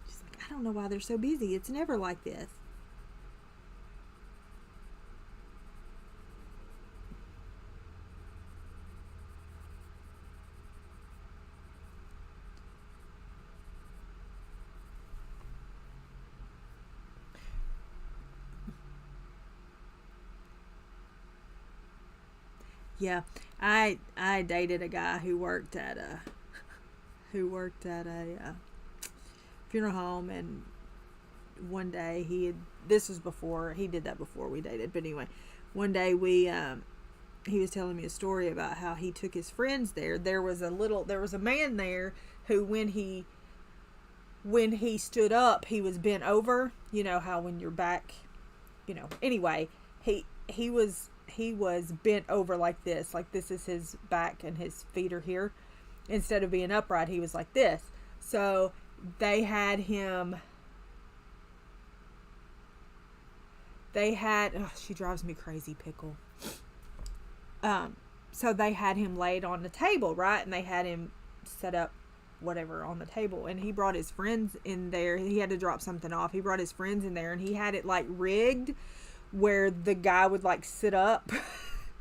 She's like, "I don't know why they're so busy. It's never like this." Yeah, I dated a guy who worked at a funeral home, and one day this was before he did that, before we dated, but anyway, one day he was telling me a story about how he took his friends there. There was a man there who, when he stood up, he was bent over. You know how when you're back, anyway, he was bent over like this is his back, and his feet are here. Instead of being upright, he was like this. So they had him, she drives me crazy, Pickle. So they had him laid on the table, right? And they had him set up whatever on the table, and he brought his friends in there. He had to drop something off. He brought his friends in there, and he had it like rigged where the guy would like sit up.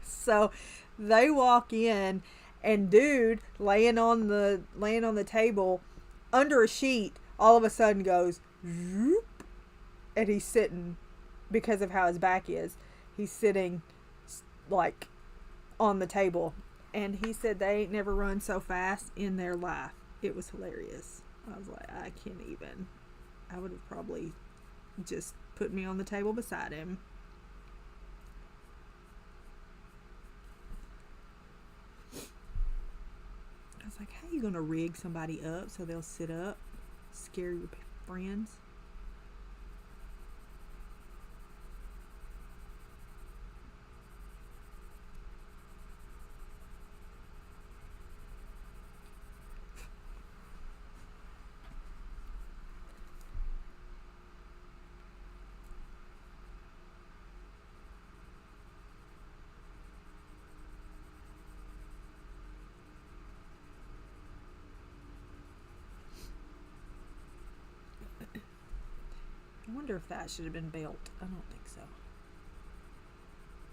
So they walk in, and dude laying on the table under a sheet all of a sudden goes zoop, and he's sitting, because of how his back is, he's sitting like on the table. And he said they ain't never run so fast in their life. It was hilarious. I was like, I can't even. I would have probably just put me on the table beside him. I was like, how are you going to rig somebody up so they'll sit up? Scare your friends? I wonder if that should have been built. I don't think so.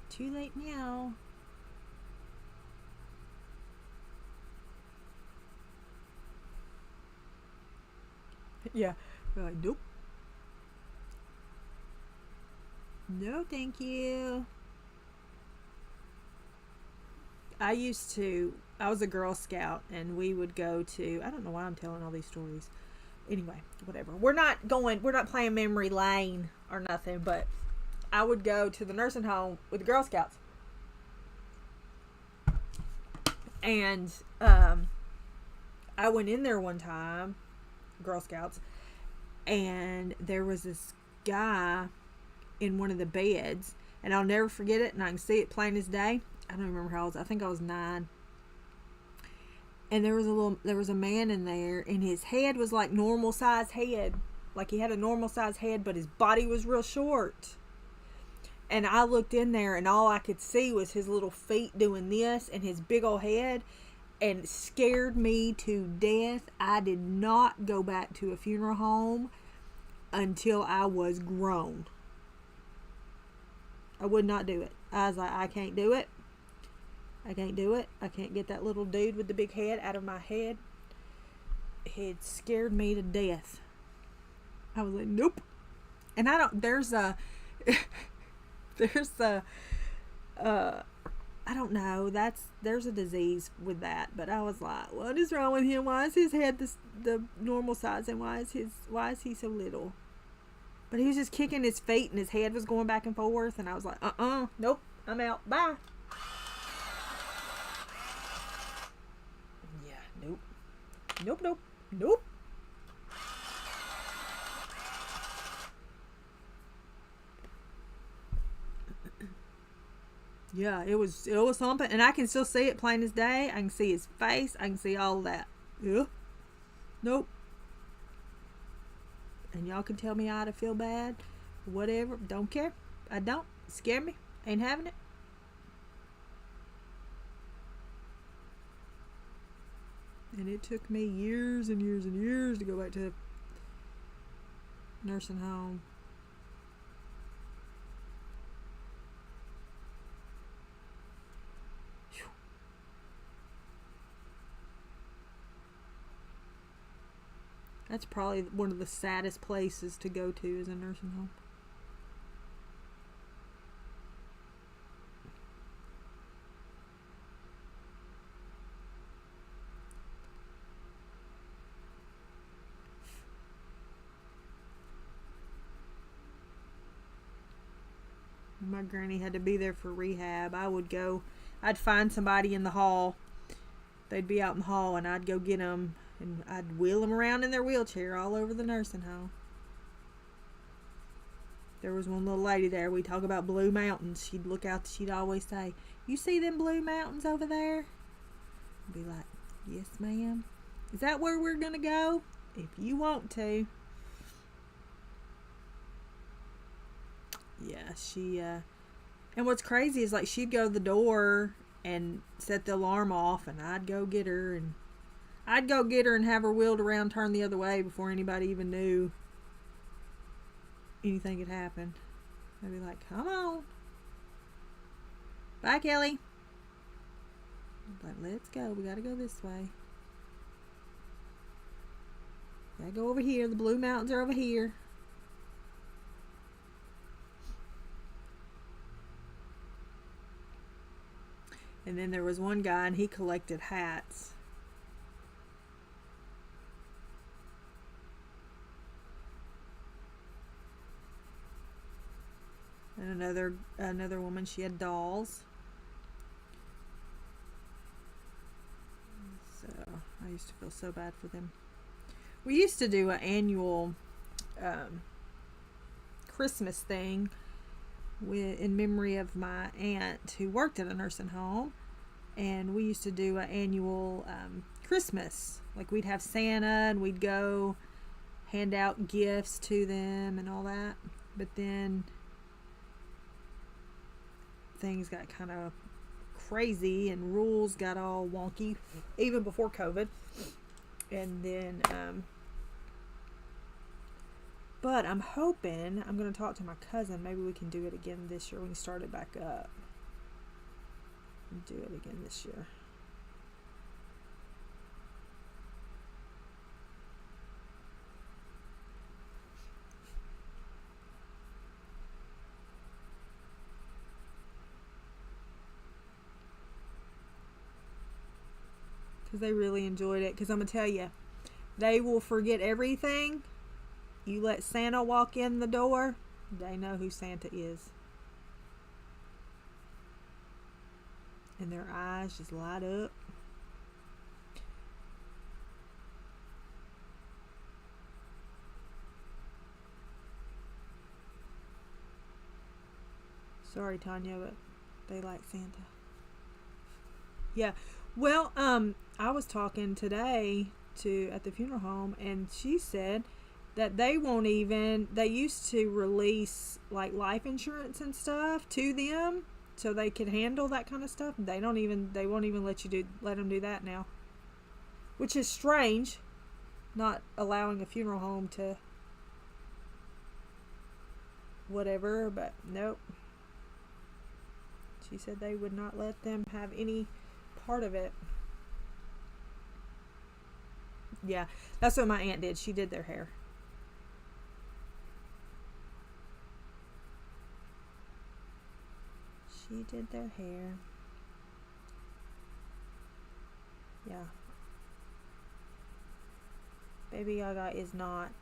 Too late now. Yeah. We're like, nope. No, thank you. I was a Girl Scout, and we would go to, I don't know why I'm telling all these stories. Anyway, whatever. We're not playing memory lane or nothing, but I would go to the nursing home with the Girl Scouts. And I went in there one time, Girl Scouts, and there was this guy in one of the beds, and I'll never forget it, and I can see it plain as day. I don't remember how I was. I think I was 9. And there was a man in there, and his head was like normal size head. Like he had a normal size head, but his body was real short. And I looked in there, and all I could see was his little feet doing this and his big old head, and it scared me to death. I did not go back to a funeral home until I was grown. I would not do it. I was like, I can't do it. I can't do it. I can't get that little dude with the big head out of my head. It scared me to death. I was like, nope. And I I don't know. There's a disease with that, but I was like, what is wrong with him? Why is his head the normal size, and why is he so little? But he was just kicking his feet, and his head was going back and forth, and I was like, nope, I'm out. Bye. Yeah, nope. Yeah, it was something, and I can still see it plain as day. I can see his face. I can see all of that. Yeah. Nope. And y'all can tell me how to feel bad, whatever. Don't care. I don't. Scare me. Ain't having it. And it took me years and years and years to go back to nursing home. That's probably one of the saddest places to go to, is a nursing home. My granny had to be there for rehab. I'd find somebody in the hall. They'd be out in the hall, and I'd go get them. And I'd wheel them around in their wheelchair all over the nursing home. There was one little lady there. We talk about blue mountains. She'd look out. She'd always say, "You see them blue mountains over there?" I'd be like, "Yes, ma'am." "Is that where we're going to go?" "If you want to." Yeah, and what's crazy is, like, she'd go to the door and set the alarm off, and I'd go get her, and have her wheeled around, turned the other way before anybody even knew anything had happened. I'd be like, "Come on. Bye, Kelly." I'd be like, "Let's go. We got to go this way. Gotta go over here. The blue mountains are over here." And then there was one guy, and he collected hats. And another woman, she had dolls. So I used to feel so bad for them. We used to do an annual Christmas thing in memory of my aunt who worked at a nursing home, and we used to do an annual Christmas. Like, we'd have Santa, and we'd go hand out gifts to them and all that. But then things got kind of crazy, and rules got all wonky, even before COVID. And then but I'm hoping, I'm going to talk to my cousin, maybe we can do it again this year. We can start it back up and do it again this year. Because they really enjoyed it. Because I'm going to tell you, they will forget everything. You let Santa walk in the door, they know who Santa is. And their eyes just light up. Sorry, Tanya, but they like Santa. Yeah. Well, I was talking today at the funeral home, and she said that they used to release like life insurance and stuff to them so they could handle that kind of stuff. They won't even let them do that now, which is strange, not allowing a funeral home to whatever, but nope. She said they would not let them have any part of it. Yeah, that's what my aunt did. She did their hair. She did their hair. Yeah. Baby Gaga is not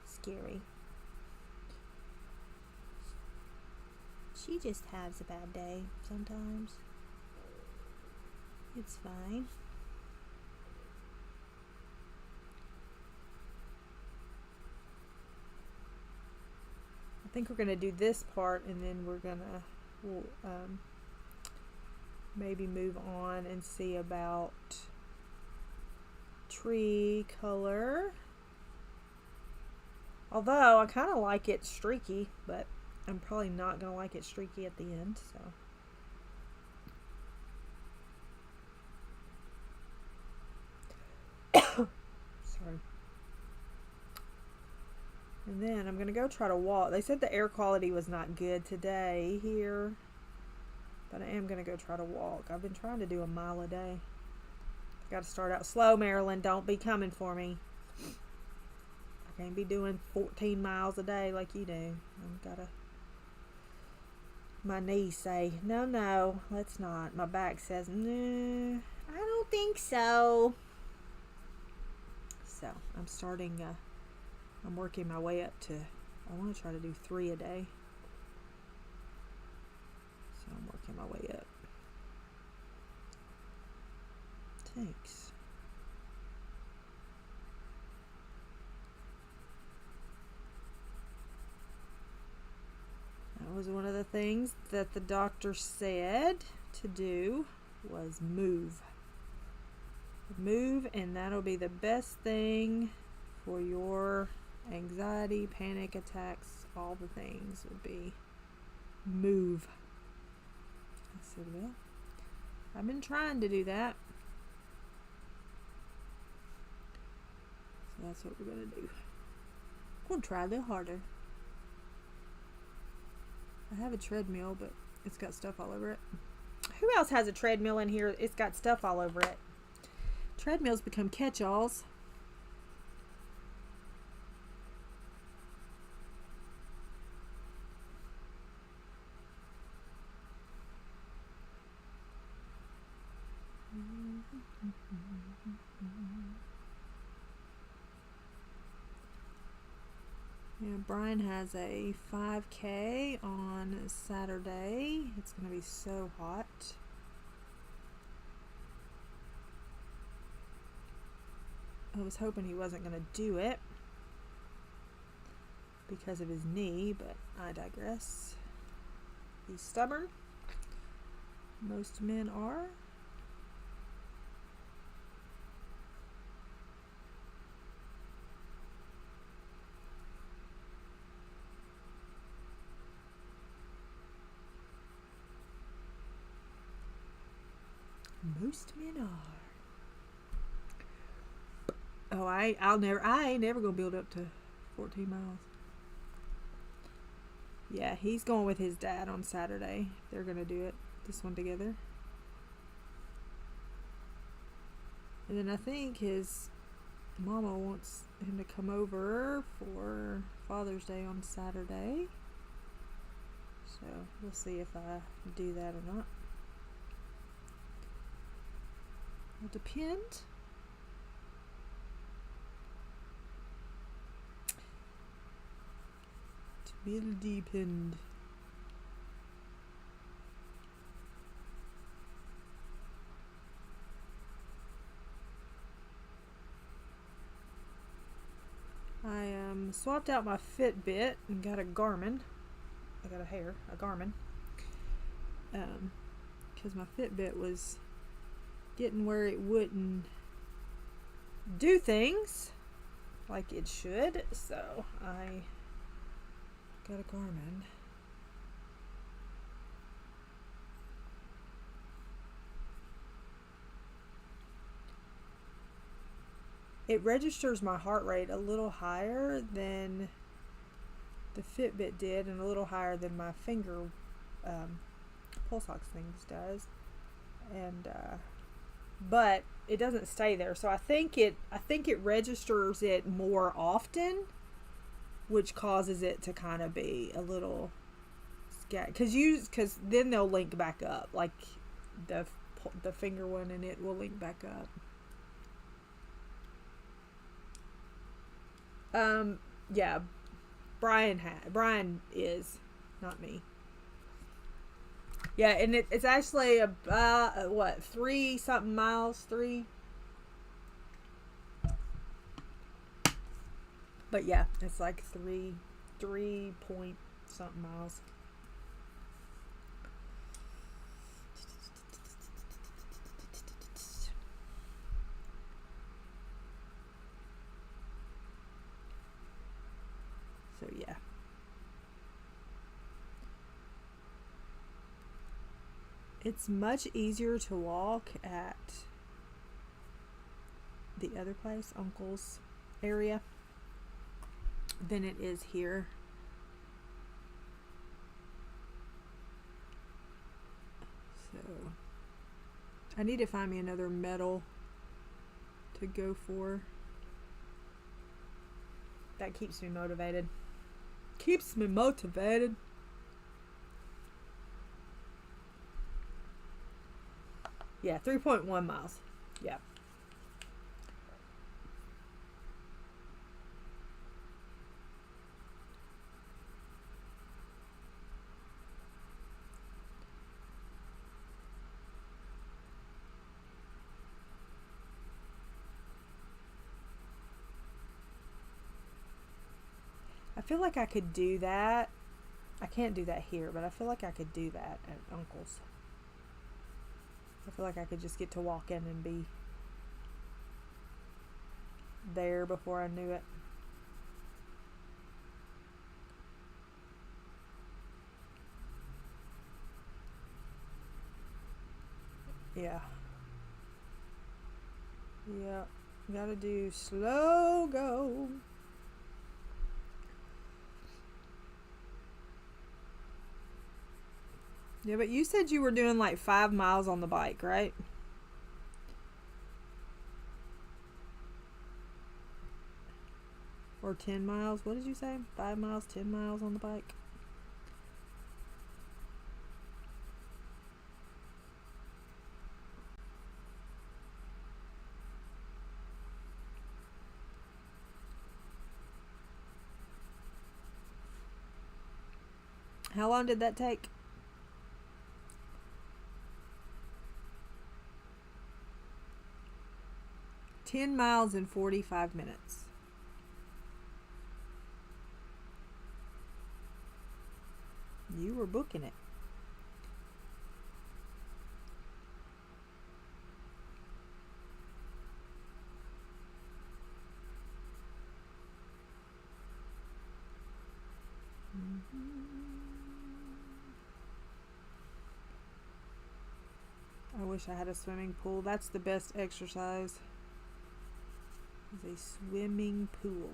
scary. She just has a bad day sometimes. It's fine. I think we're gonna do this part, and then we'll maybe move on and see about tree color. Although I kind of like it streaky, but I'm probably not gonna like it streaky at the end, so. Sorry. And then I'm gonna go try to walk. They said the air quality was not good today here, but I am gonna go try to walk. I've been trying to do a mile a day. I gotta start out slow, Marilyn. Don't be coming for me. I can't be doing 14 miles a day like you do. I've gotta. My knees say, no, let's not. My back says, no, I don't think so. So I'm starting, I'm working my way up to, I want to try to do 3 a day. So I'm working my way up. Thanks. That was one of the things that the doctor said to do, was move. Move, and that'll be the best thing for your anxiety, panic attacks, all the things would be move. I said, well, I've been trying to do that. So that's what we're going to do. We'll try a little harder. I have a treadmill, but it's got stuff all over it. Who else has a treadmill in here? It's got stuff all over it. Treadmills become catch-alls. Yeah, Brian has a 5K on Saturday. It's going to be so hot. I was hoping he wasn't going to do it because of his knee, but I digress. He's stubborn. Most men are. Most men are. Oh, I ain't never gonna build up to 14 miles. Yeah, he's going with his dad on Saturday. They're gonna do it, this one together. And then I think his mama wants him to come over for Father's Day on Saturday. So we'll see if I do that or not. It'll depend. Will depend. I swapped out my Fitbit and got a Garmin. I got a Garmin. Because my Fitbit was getting where it wouldn't do things like it should, so I got a Garmin. It registers my heart rate a little higher than the Fitbit did, and a little higher than my finger pulse ox things does. And but it doesn't stay there, so I think it registers it more often, which causes it to kind of be a little scattered. Because then they'll link back up. Like the the finger one and it will link back up. Yeah, Brian is, not me. Yeah, and it's actually about what, 3 something miles, 3. But yeah, it's like 3 point something miles. So yeah. It's much easier to walk at the other place, Uncle's area, than it is here. So I need to find me another metal to go for. That keeps me motivated. Keeps me motivated. Yeah, 3.1 miles. Yeah. I feel like I could do that. I can't do that here, but I feel like I could do that at Uncle's. I feel like I could just get to walk in and be there before I knew it. Yeah. Yeah. Gotta do slow go. Yeah, but you said you were doing like 5 miles on the bike, right? Or 10 miles? What did you say? 5 miles, 10 miles on the bike? How long did that take? "10 miles in 45 minutes. You were booking it. I wish I had a swimming pool. That's the best exercise. Is a swimming pool.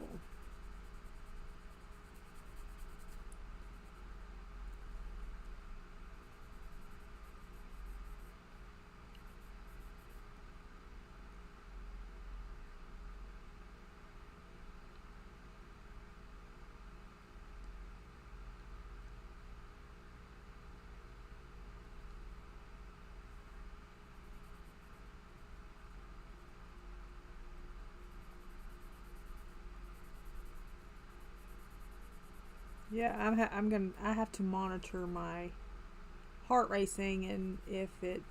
Yeah, I have to monitor my heart racing, and if it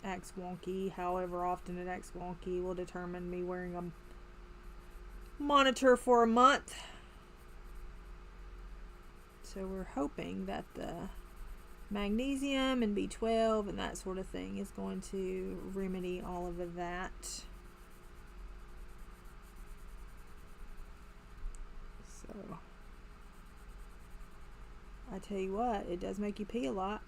acts wonky, however often it acts wonky, will determine me wearing a monitor for a month. So we're hoping that the magnesium and B12 and that sort of thing is going to remedy all of that. So I tell you what, it does make you pee a lot.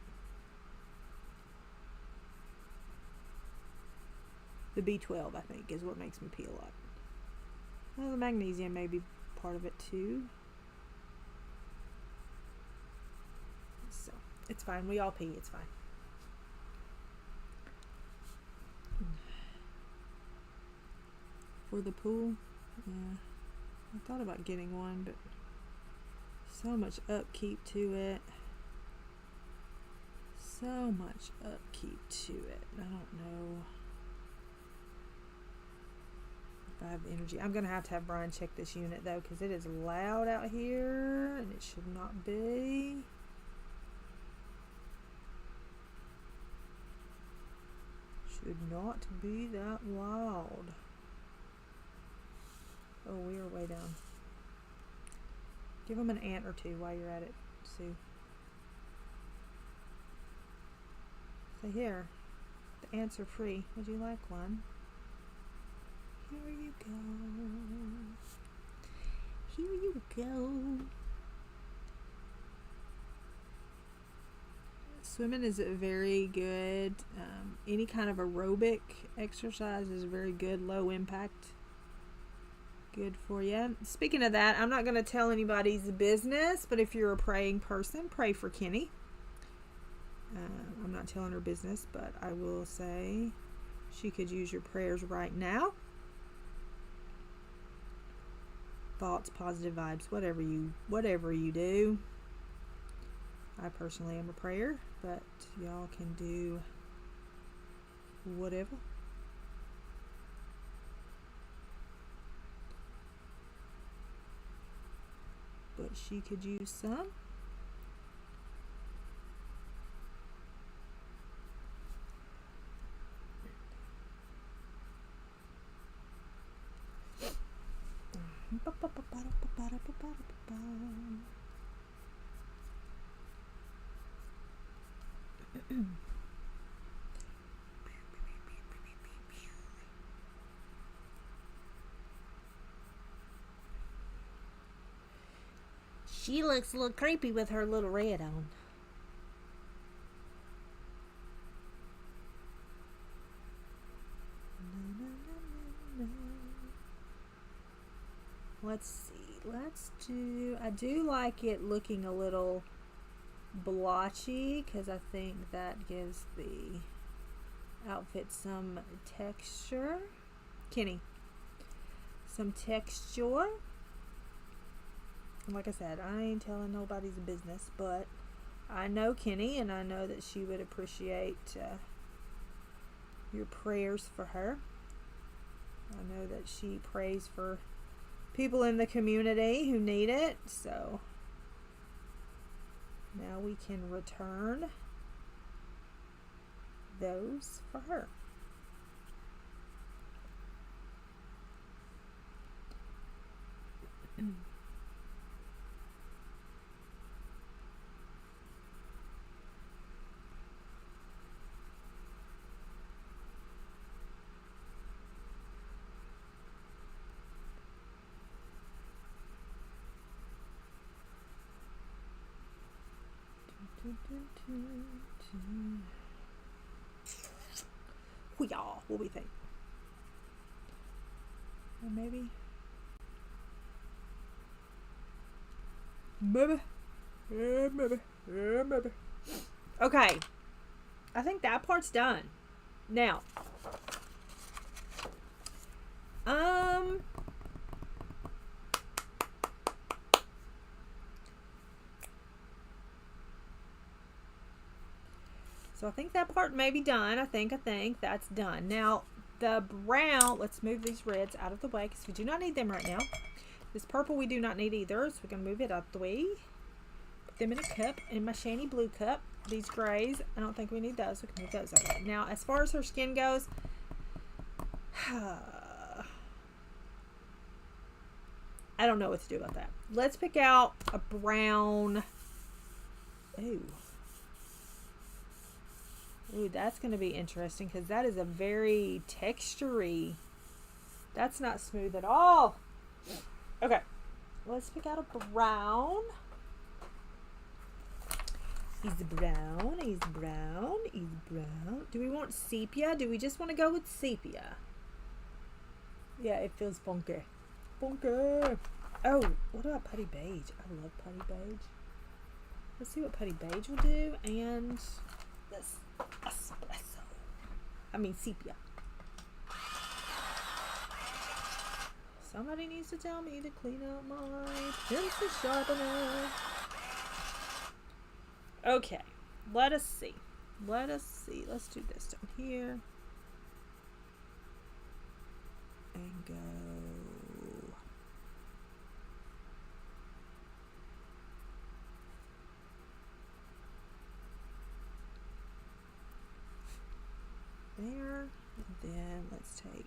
The B12, I think, is what makes me pee a lot. Well, the magnesium may be part of it too. So it's fine. We all pee. It's fine. For the pool, yeah, I thought about getting one, but so much upkeep to it. so much upkeep to it. I don't know if I have the energy. I'm gonna have to have Brian check this unit though, because it is loud out here and it should not be. Should not be that loud. Oh, we are way down. Give them an ant or two while you're at it, Sue. So here, the ants are free. Would you like one? Here you go. Here you go. Swimming is a very good, any kind of aerobic exercise is very good, low impact. Good for you. Speaking of that, I'm not going to tell anybody's business, but if you're a praying person, pray for Kenny. I'm not telling her business, but I will say she could use your prayers right now. Thoughts, positive vibes, whatever you do. I personally am a prayer, but y'all can do whatever. But she could use some. She looks a little creepy with her little red on. Let's see. Let's do... I do like it looking a little blotchy because I think that gives the outfit some texture. Kenny. Some texture. Like I said, I ain't telling nobody's business, but I know Kenny and I know that she would appreciate your prayers for her. I know that she prays for people in the community who need it, so now we can return those for her. Hoo-yah, what do we think? Or maybe? Maybe. Yeah, maybe. Yeah, maybe. Okay. I think that part's done. Now. So I think that part may be done. I think that's done. Now, the brown, let's move these reds out of the way because we do not need them right now. This purple we do not need either, so we're going to move it out the way. Put them in a cup, in my shiny blue cup. These grays, I don't think we need those. We can move those out. Now, as far as her skin goes, I don't know what to do about that. Let's pick out a brown. Ooh, that's going to be interesting because that is a very textury. That's not smooth at all. Okay, let's pick out a brown. He's brown, he's brown, he's brown. Do we want sepia? Do we just want to go with sepia? Yeah, it feels funky. Funky. Oh, what about putty beige? I love putty beige. Let's see what putty beige will do. And this espresso. I mean sepia. Somebody needs to tell me to clean up my pencil sharpener. Okay, let us see. let us see. Let's do this down here. And go. There. And then let's take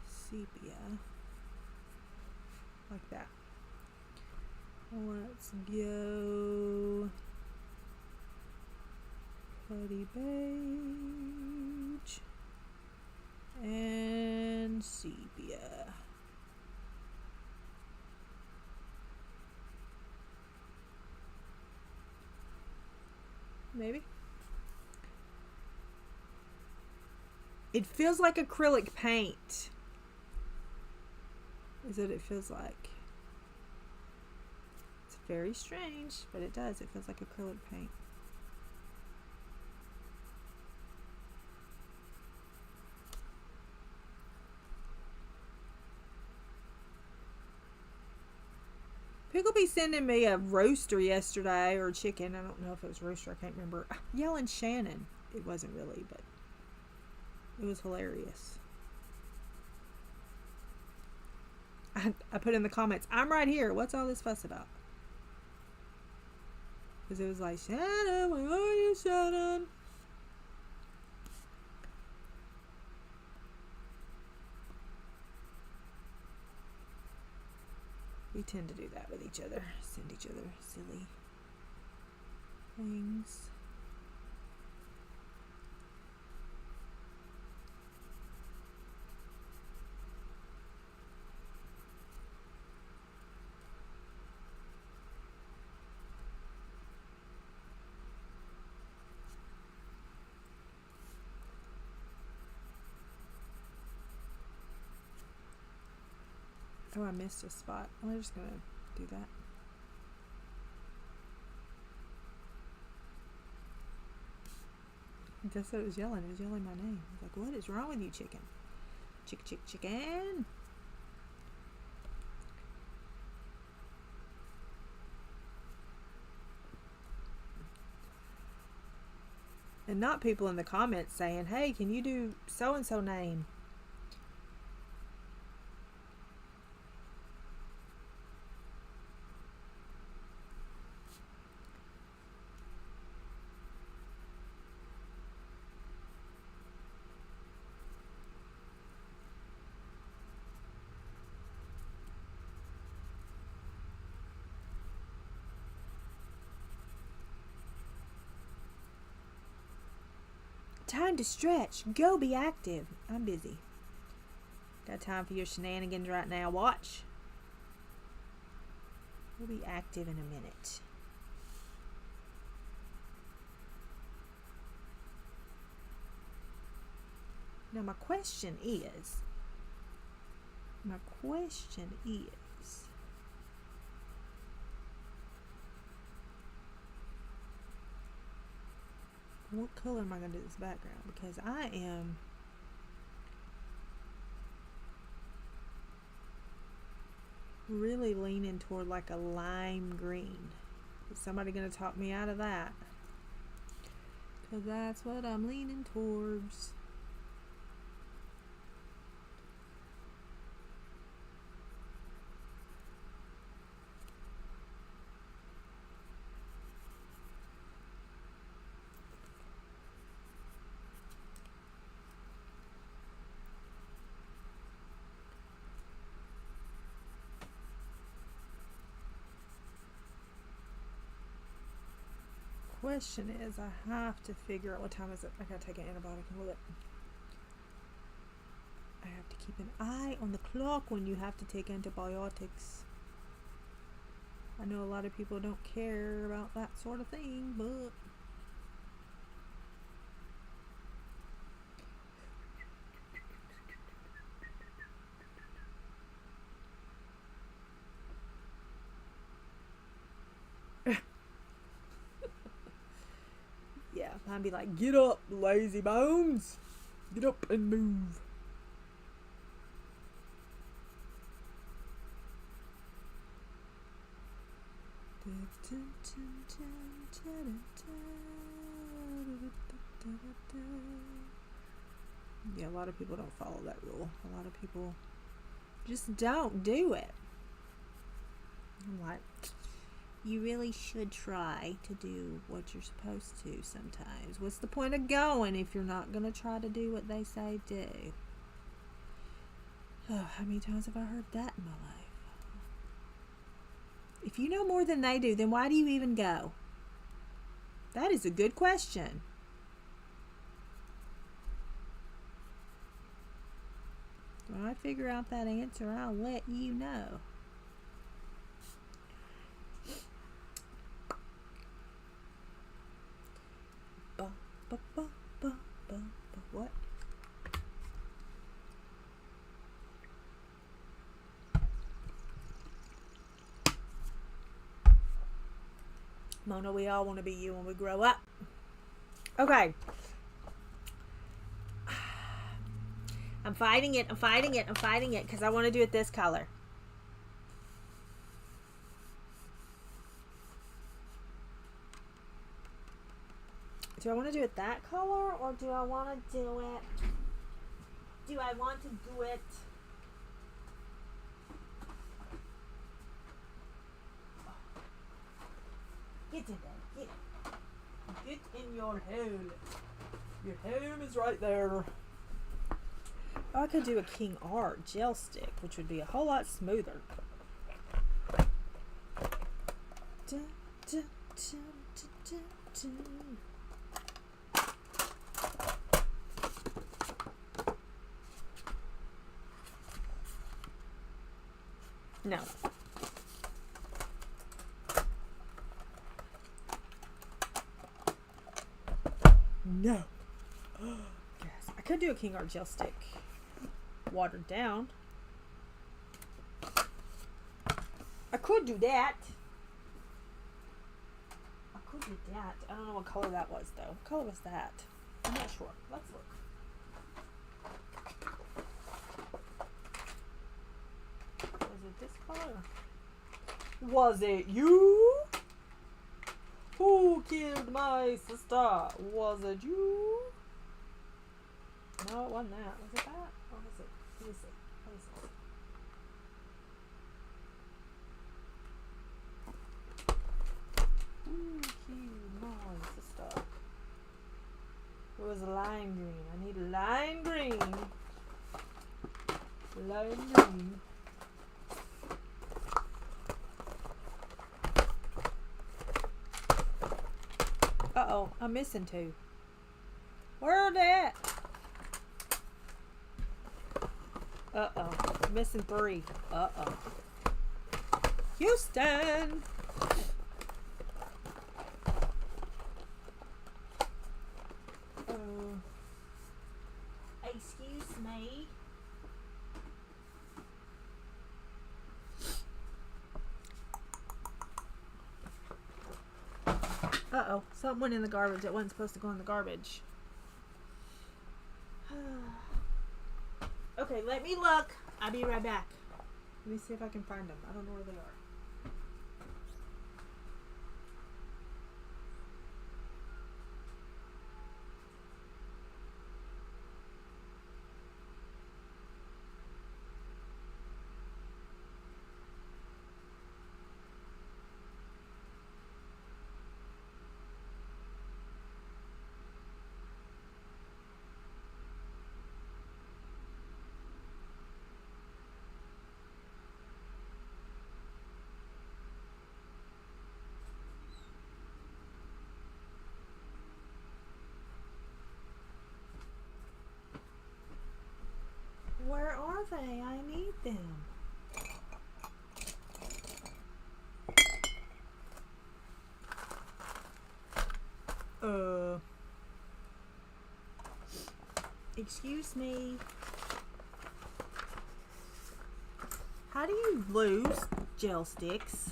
sepia like that. Let's go Putty Beige and sepia. Maybe. It feels like acrylic paint. Is what it feels like. It's very strange, but it does. It feels like acrylic paint. Pickleby sending me a roaster yesterday, or chicken. I don't know if it was roaster. I can't remember. Yelling Shannon. It wasn't really, but it was hilarious. I put in the comments, I'm right here. What's all this fuss about? Because it was like, Shannon, where are you, Shannon? We tend to do that with each other. Send each other silly things. Oh, I missed a spot. I'm just going to do that. I guess it was yelling. It was yelling my name. I was like, what is wrong with you, chicken? Chicken. And not people in the comments saying, hey, can you do so-and-so name? Time to stretch. Go be active. I'm busy. Got time for your shenanigans right now. Watch. We'll be active in a minute. Now my question is, what color am I going to do this background? Because I am really leaning toward like a lime green. Is somebody going to talk me out of that? Because that's what I'm leaning towards. Question is, I have to figure out what time is it. I gotta take an antibiotic and look. I have to keep an eye on the clock when you have to take antibiotics. I know a lot of people don't care about that sort of thing, but yeah, I'd be like, get up, lazy bones. Get up and move. Yeah, a lot of people don't follow that rule. A lot of people just don't do it. I'm like, You really should try to do what you're supposed to sometimes. what's the point of going if you're not going to try to do what they say do? Oh, how many times have I heard that in my life? If you know more than they do, then why do you even go? That is a good question. When I figure out that answer, I'll let you know. What? Mona, we all want to be you when we grow up. Okay. I'm fighting it because I want to do it this color. Do I want to do it that color or do I want to do it? Do I want to do it? Get in there. Get in your hole. Your home is right there. I could do a King R gel stick, which would be a whole lot smoother. No. No. Yes, I could do a King R gel stick. Watered down. I could do that. I don't know what color that was though. What color was that? I'm not sure. Let's look. Was it this color? Was it you? Who killed my sister? Was it you? No, it wasn't that. Was it that? Or was it? Let me see. Who killed my sister? It was lime green. I need lime green. Lime green. Uh-oh, I'm missing two. Where are they at? Uh-oh, missing three. Uh-oh. Houston! Excuse me. Uh-oh, something went in the garbage that wasn't supposed to go in the garbage. Okay, let me look. I'll be right back. Let me see if I can find them. I don't know where they are. Where are they? I need them. Excuse me. How do you lose gel sticks?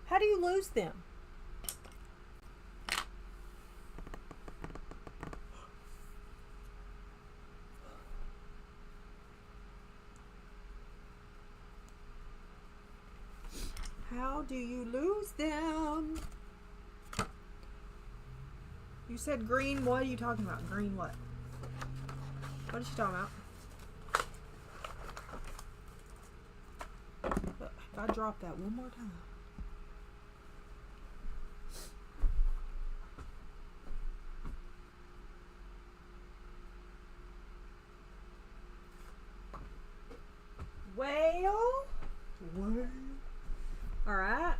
How do you lose them? How do you lose them? You said green. What are you talking about? Green what? What is she talking about? If I drop that one more time. Well. All right.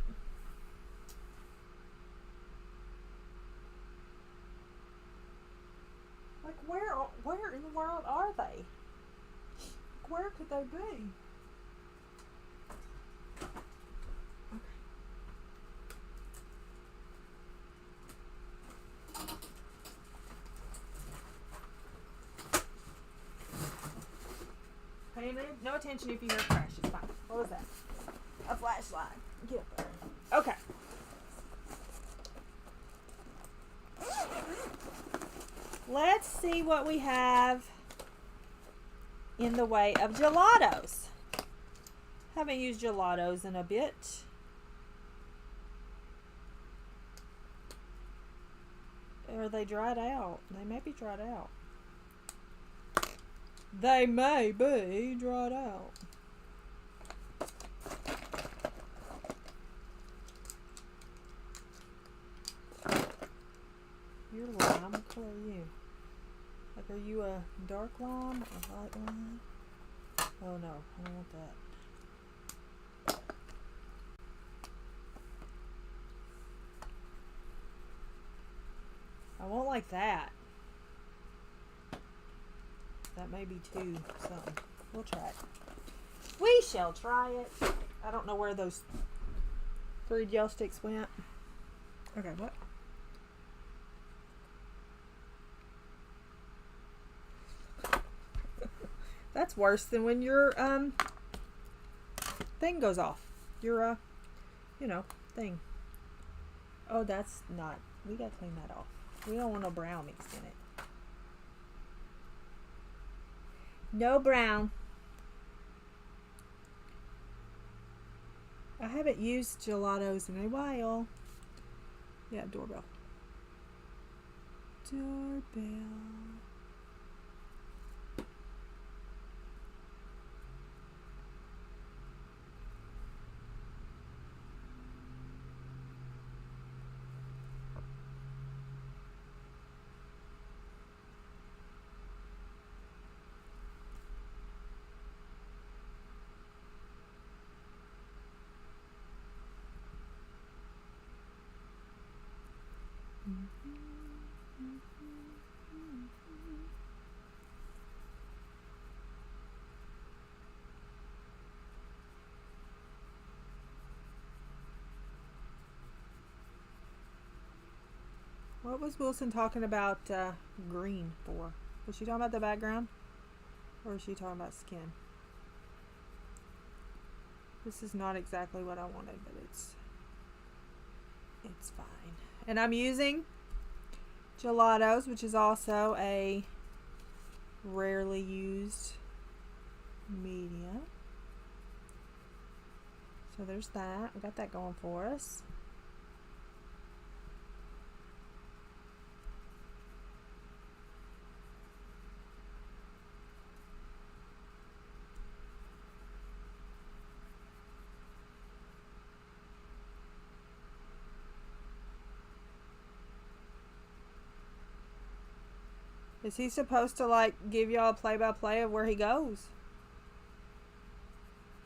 Like where in the world are they? Where could they be? Pay no attention if you hear a crash. It's fine. What was that? A flashlight. Get up there. Okay. Let's see what we have in the way of gelatos. Haven't used gelatos in a bit. Or they dried out. They may be dried out. They may be dried out. You're lime. What color are you? Like, are you a dark lime or a light lime? Oh no, I don't want that. I won't like that. That may be too something. We'll try it. We shall try it. I don't know where those 3 gel sticks went. Okay, what? That's worse than when your thing goes off. Your thing. Oh, that's not. We gotta clean that off. We don't want no brown mixed in it. No brown. I haven't used gelatos in a while. Yeah, doorbell. Doorbell. What was Wilson talking about green for? Was she talking about the background? Or was she talking about skin? This is not exactly what I wanted, but it's fine. And I'm using gelatos, which is also a rarely used media. So there's that. We got that going for us. Is he supposed to like give y'all a play-by-play of where he goes?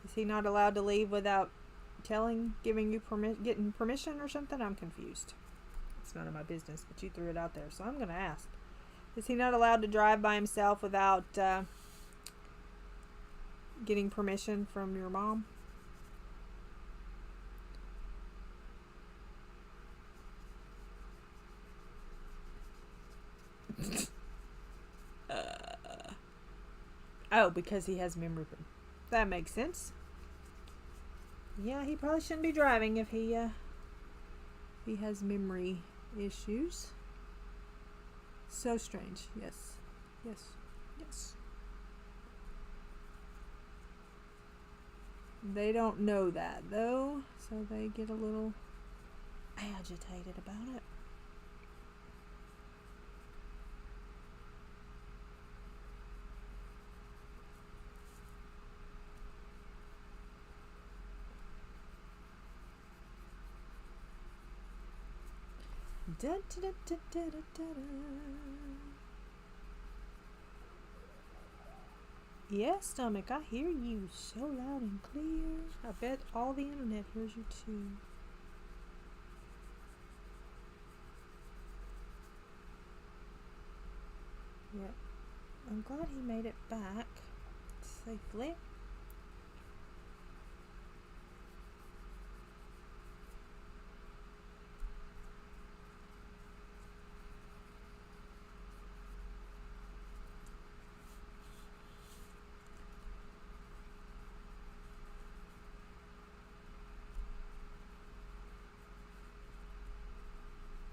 Is he not allowed to leave without giving you getting permission or something? I'm confused. It's none of my business, but you threw it out there, so I'm gonna ask. Is he not allowed to drive by himself without getting permission from your mom? Oh, because he has memory. That makes sense. Yeah, he probably shouldn't be driving if he has memory issues. So strange. Yes. Yes. Yes. They don't know that though, so they get a little agitated about it. Da, da, da, da, da, da, da. Yes, stomach, I hear you so loud and clear. I bet all the internet hears you too. Yeah, I'm glad he made it back safely.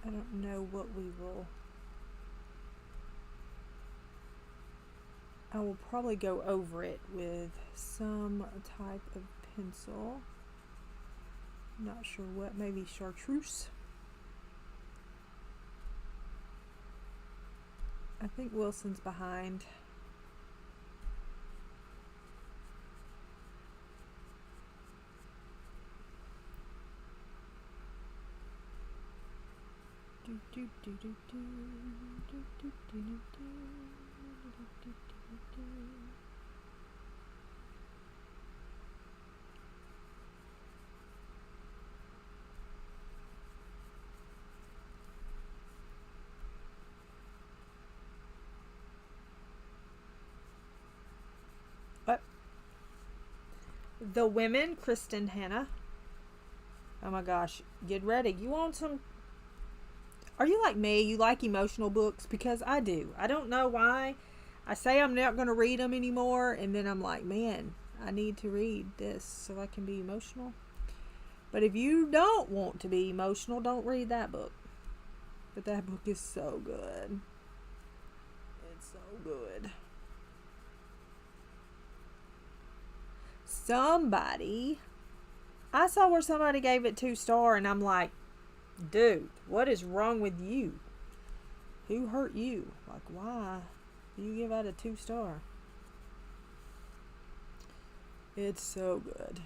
I don't know what we will. I will probably go over it with some type of pencil. Not sure what, maybe chartreuse. I think Wilson's behind. What? The women, Kristen, Hannah. Oh my gosh, get ready. You want some? Are you like me? You like emotional books? Because I do. I don't know why. I say I'm not going to read them anymore, and then I'm like, man, I need to read this so I can be emotional. But if you don't want to be emotional, don't read that book. But that book is so good. It's so good. I saw where somebody gave it 2 stars, and I'm like, dude, what is wrong with you? Who hurt you? Like, why do you give out a 2-star? It's so good.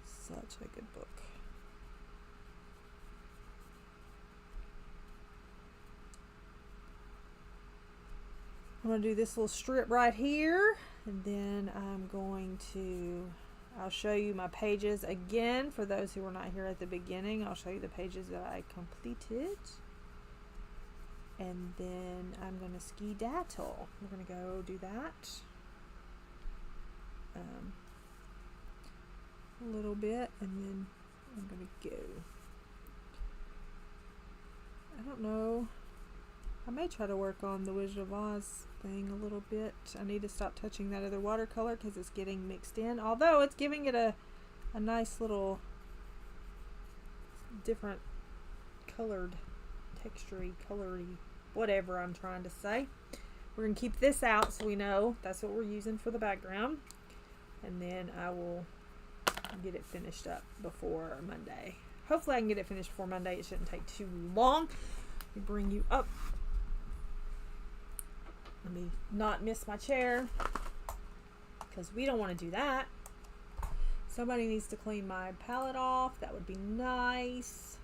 Such a good book. I'm going to do this little strip right here, and then I'll show you my pages again. For those who were not here at the beginning, I'll show you the pages that I completed. And then I'm going to skedaddle. We're going to go do that. A little bit, and then I'm going to go. I don't know. I may try to work on the Wizard of Oz thing a little bit. I need to stop touching that other watercolor because it's getting mixed in. Although it's giving it a nice little different colored, textury, colory, whatever I'm trying to say. We're going to keep this out so we know that's what we're using for the background. And then I will get it finished up before Monday. Hopefully I can get it finished before Monday. It shouldn't take too long. Let me bring you up. Let me not miss my chair, because we don't want to do that. Somebody needs to clean my palette off. That would be nice.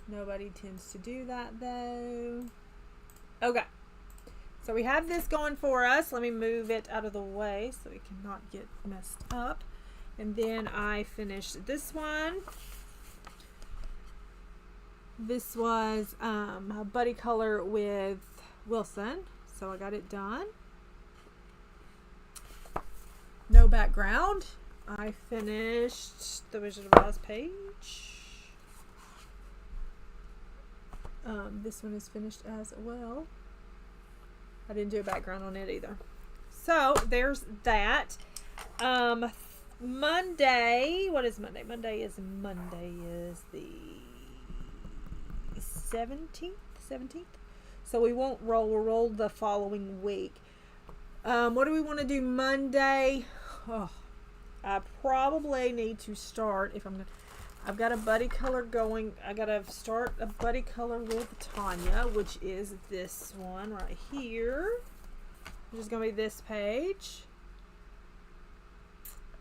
Nobody tends to do that though. Okay. So we have this going for us. Let me move it out of the way so it cannot get messed up. And then I finished this one. This was a buddy color with Wilson. So I got it done. No background. I finished the Wizard of Oz page. This one is finished as well. I didn't do a background on it either. So there's that. Monday. What is Monday? Monday is the 17th. So we won't roll. We'll roll the following week. What do we want to do Monday? Oh, I probably need to start if I'm gonna. I've got a buddy color going. I gotta start a buddy color with Tanya, which is this one right here, which is gonna be this page.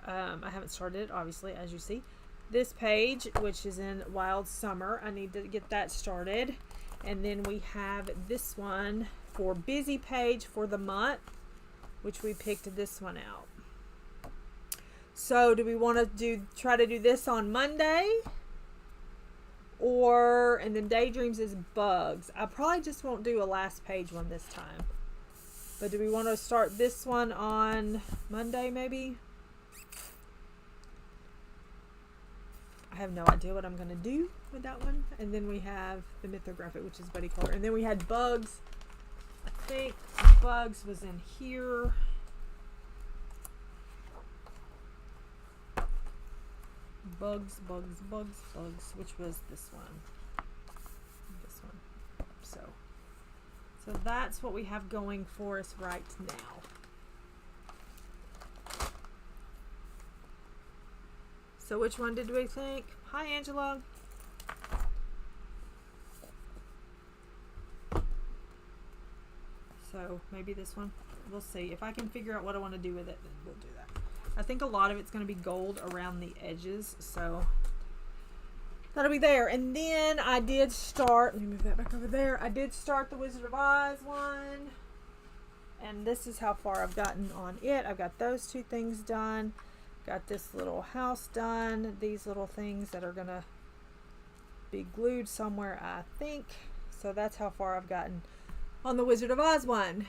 I haven't started it, obviously, as you see. This page, which is in Wild Summer, I need to get that started. And then we have this one for Busy Page for the month, which we picked this one out. So do we want to try to do this on Monday? And then Daydreams is Bugs. I probably just won't do a last page one this time. But do we want to start this one on Monday maybe? I have no idea what I'm going to do with that one. And then we have the Mythographic, which is Buddy Color. And then we had Bugs. I think Bugs was in here. Bugs, which was this one. So that's what we have going for us right now. So which one did we think? Hi, Angela. So maybe this one. We'll see. If I can figure out what I want to do with it, then we'll do that. I think a lot of it's going to be gold around the edges, so that'll be there. And then I did start, let me move that back over there. I did start the Wizard of Oz one, and this is how far I've gotten on it. I've got those two things done. Got this little house done. These little things that are going to be glued somewhere, I think. So that's how far I've gotten on the Wizard of Oz one.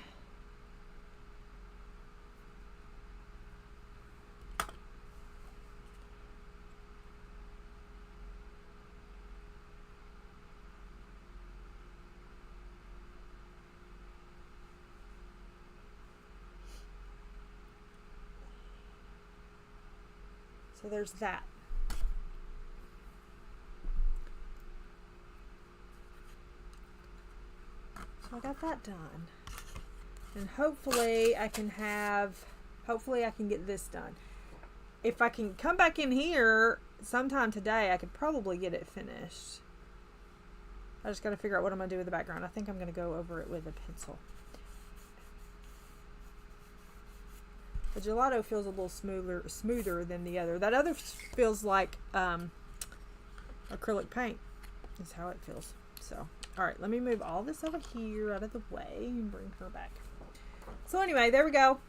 So there's that. So I got that done. And hopefully I can get this done. If I can come back in here sometime today, I could probably get it finished. I just got to figure out what I'm going to do with the background. I think I'm going to go over it with a pencil. The gelato feels a little smoother than the other. That other feels like acrylic paint is how it feels. So, all right, let me move all this over here out of the way and bring her back. So anyway, there we go.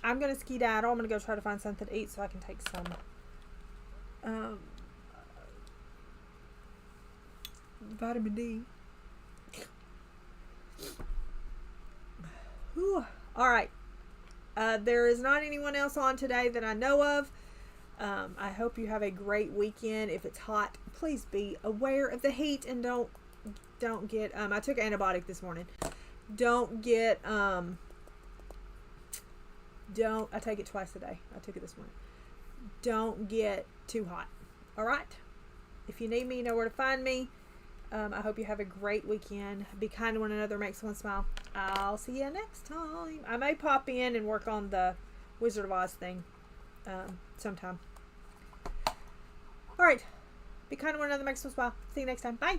I'm going to skedaddle. I'm going to go try to find something to eat so I can take some vitamin D. Whew. All right. There is not anyone else on today that I know of. I hope you have a great weekend. If it's hot, please be aware of the heat and don't get, I took an antibiotic this morning. I take it twice a day. I took it this morning. Don't get too hot. All right. If you need me, you know where to find me. I hope you have a great weekend. Be kind to one another, makes one smile. I'll see you next time. I may pop in and work on the Wizard of Oz thing sometime. All right. Be kind to one another, makes one smile. See you next time. Bye.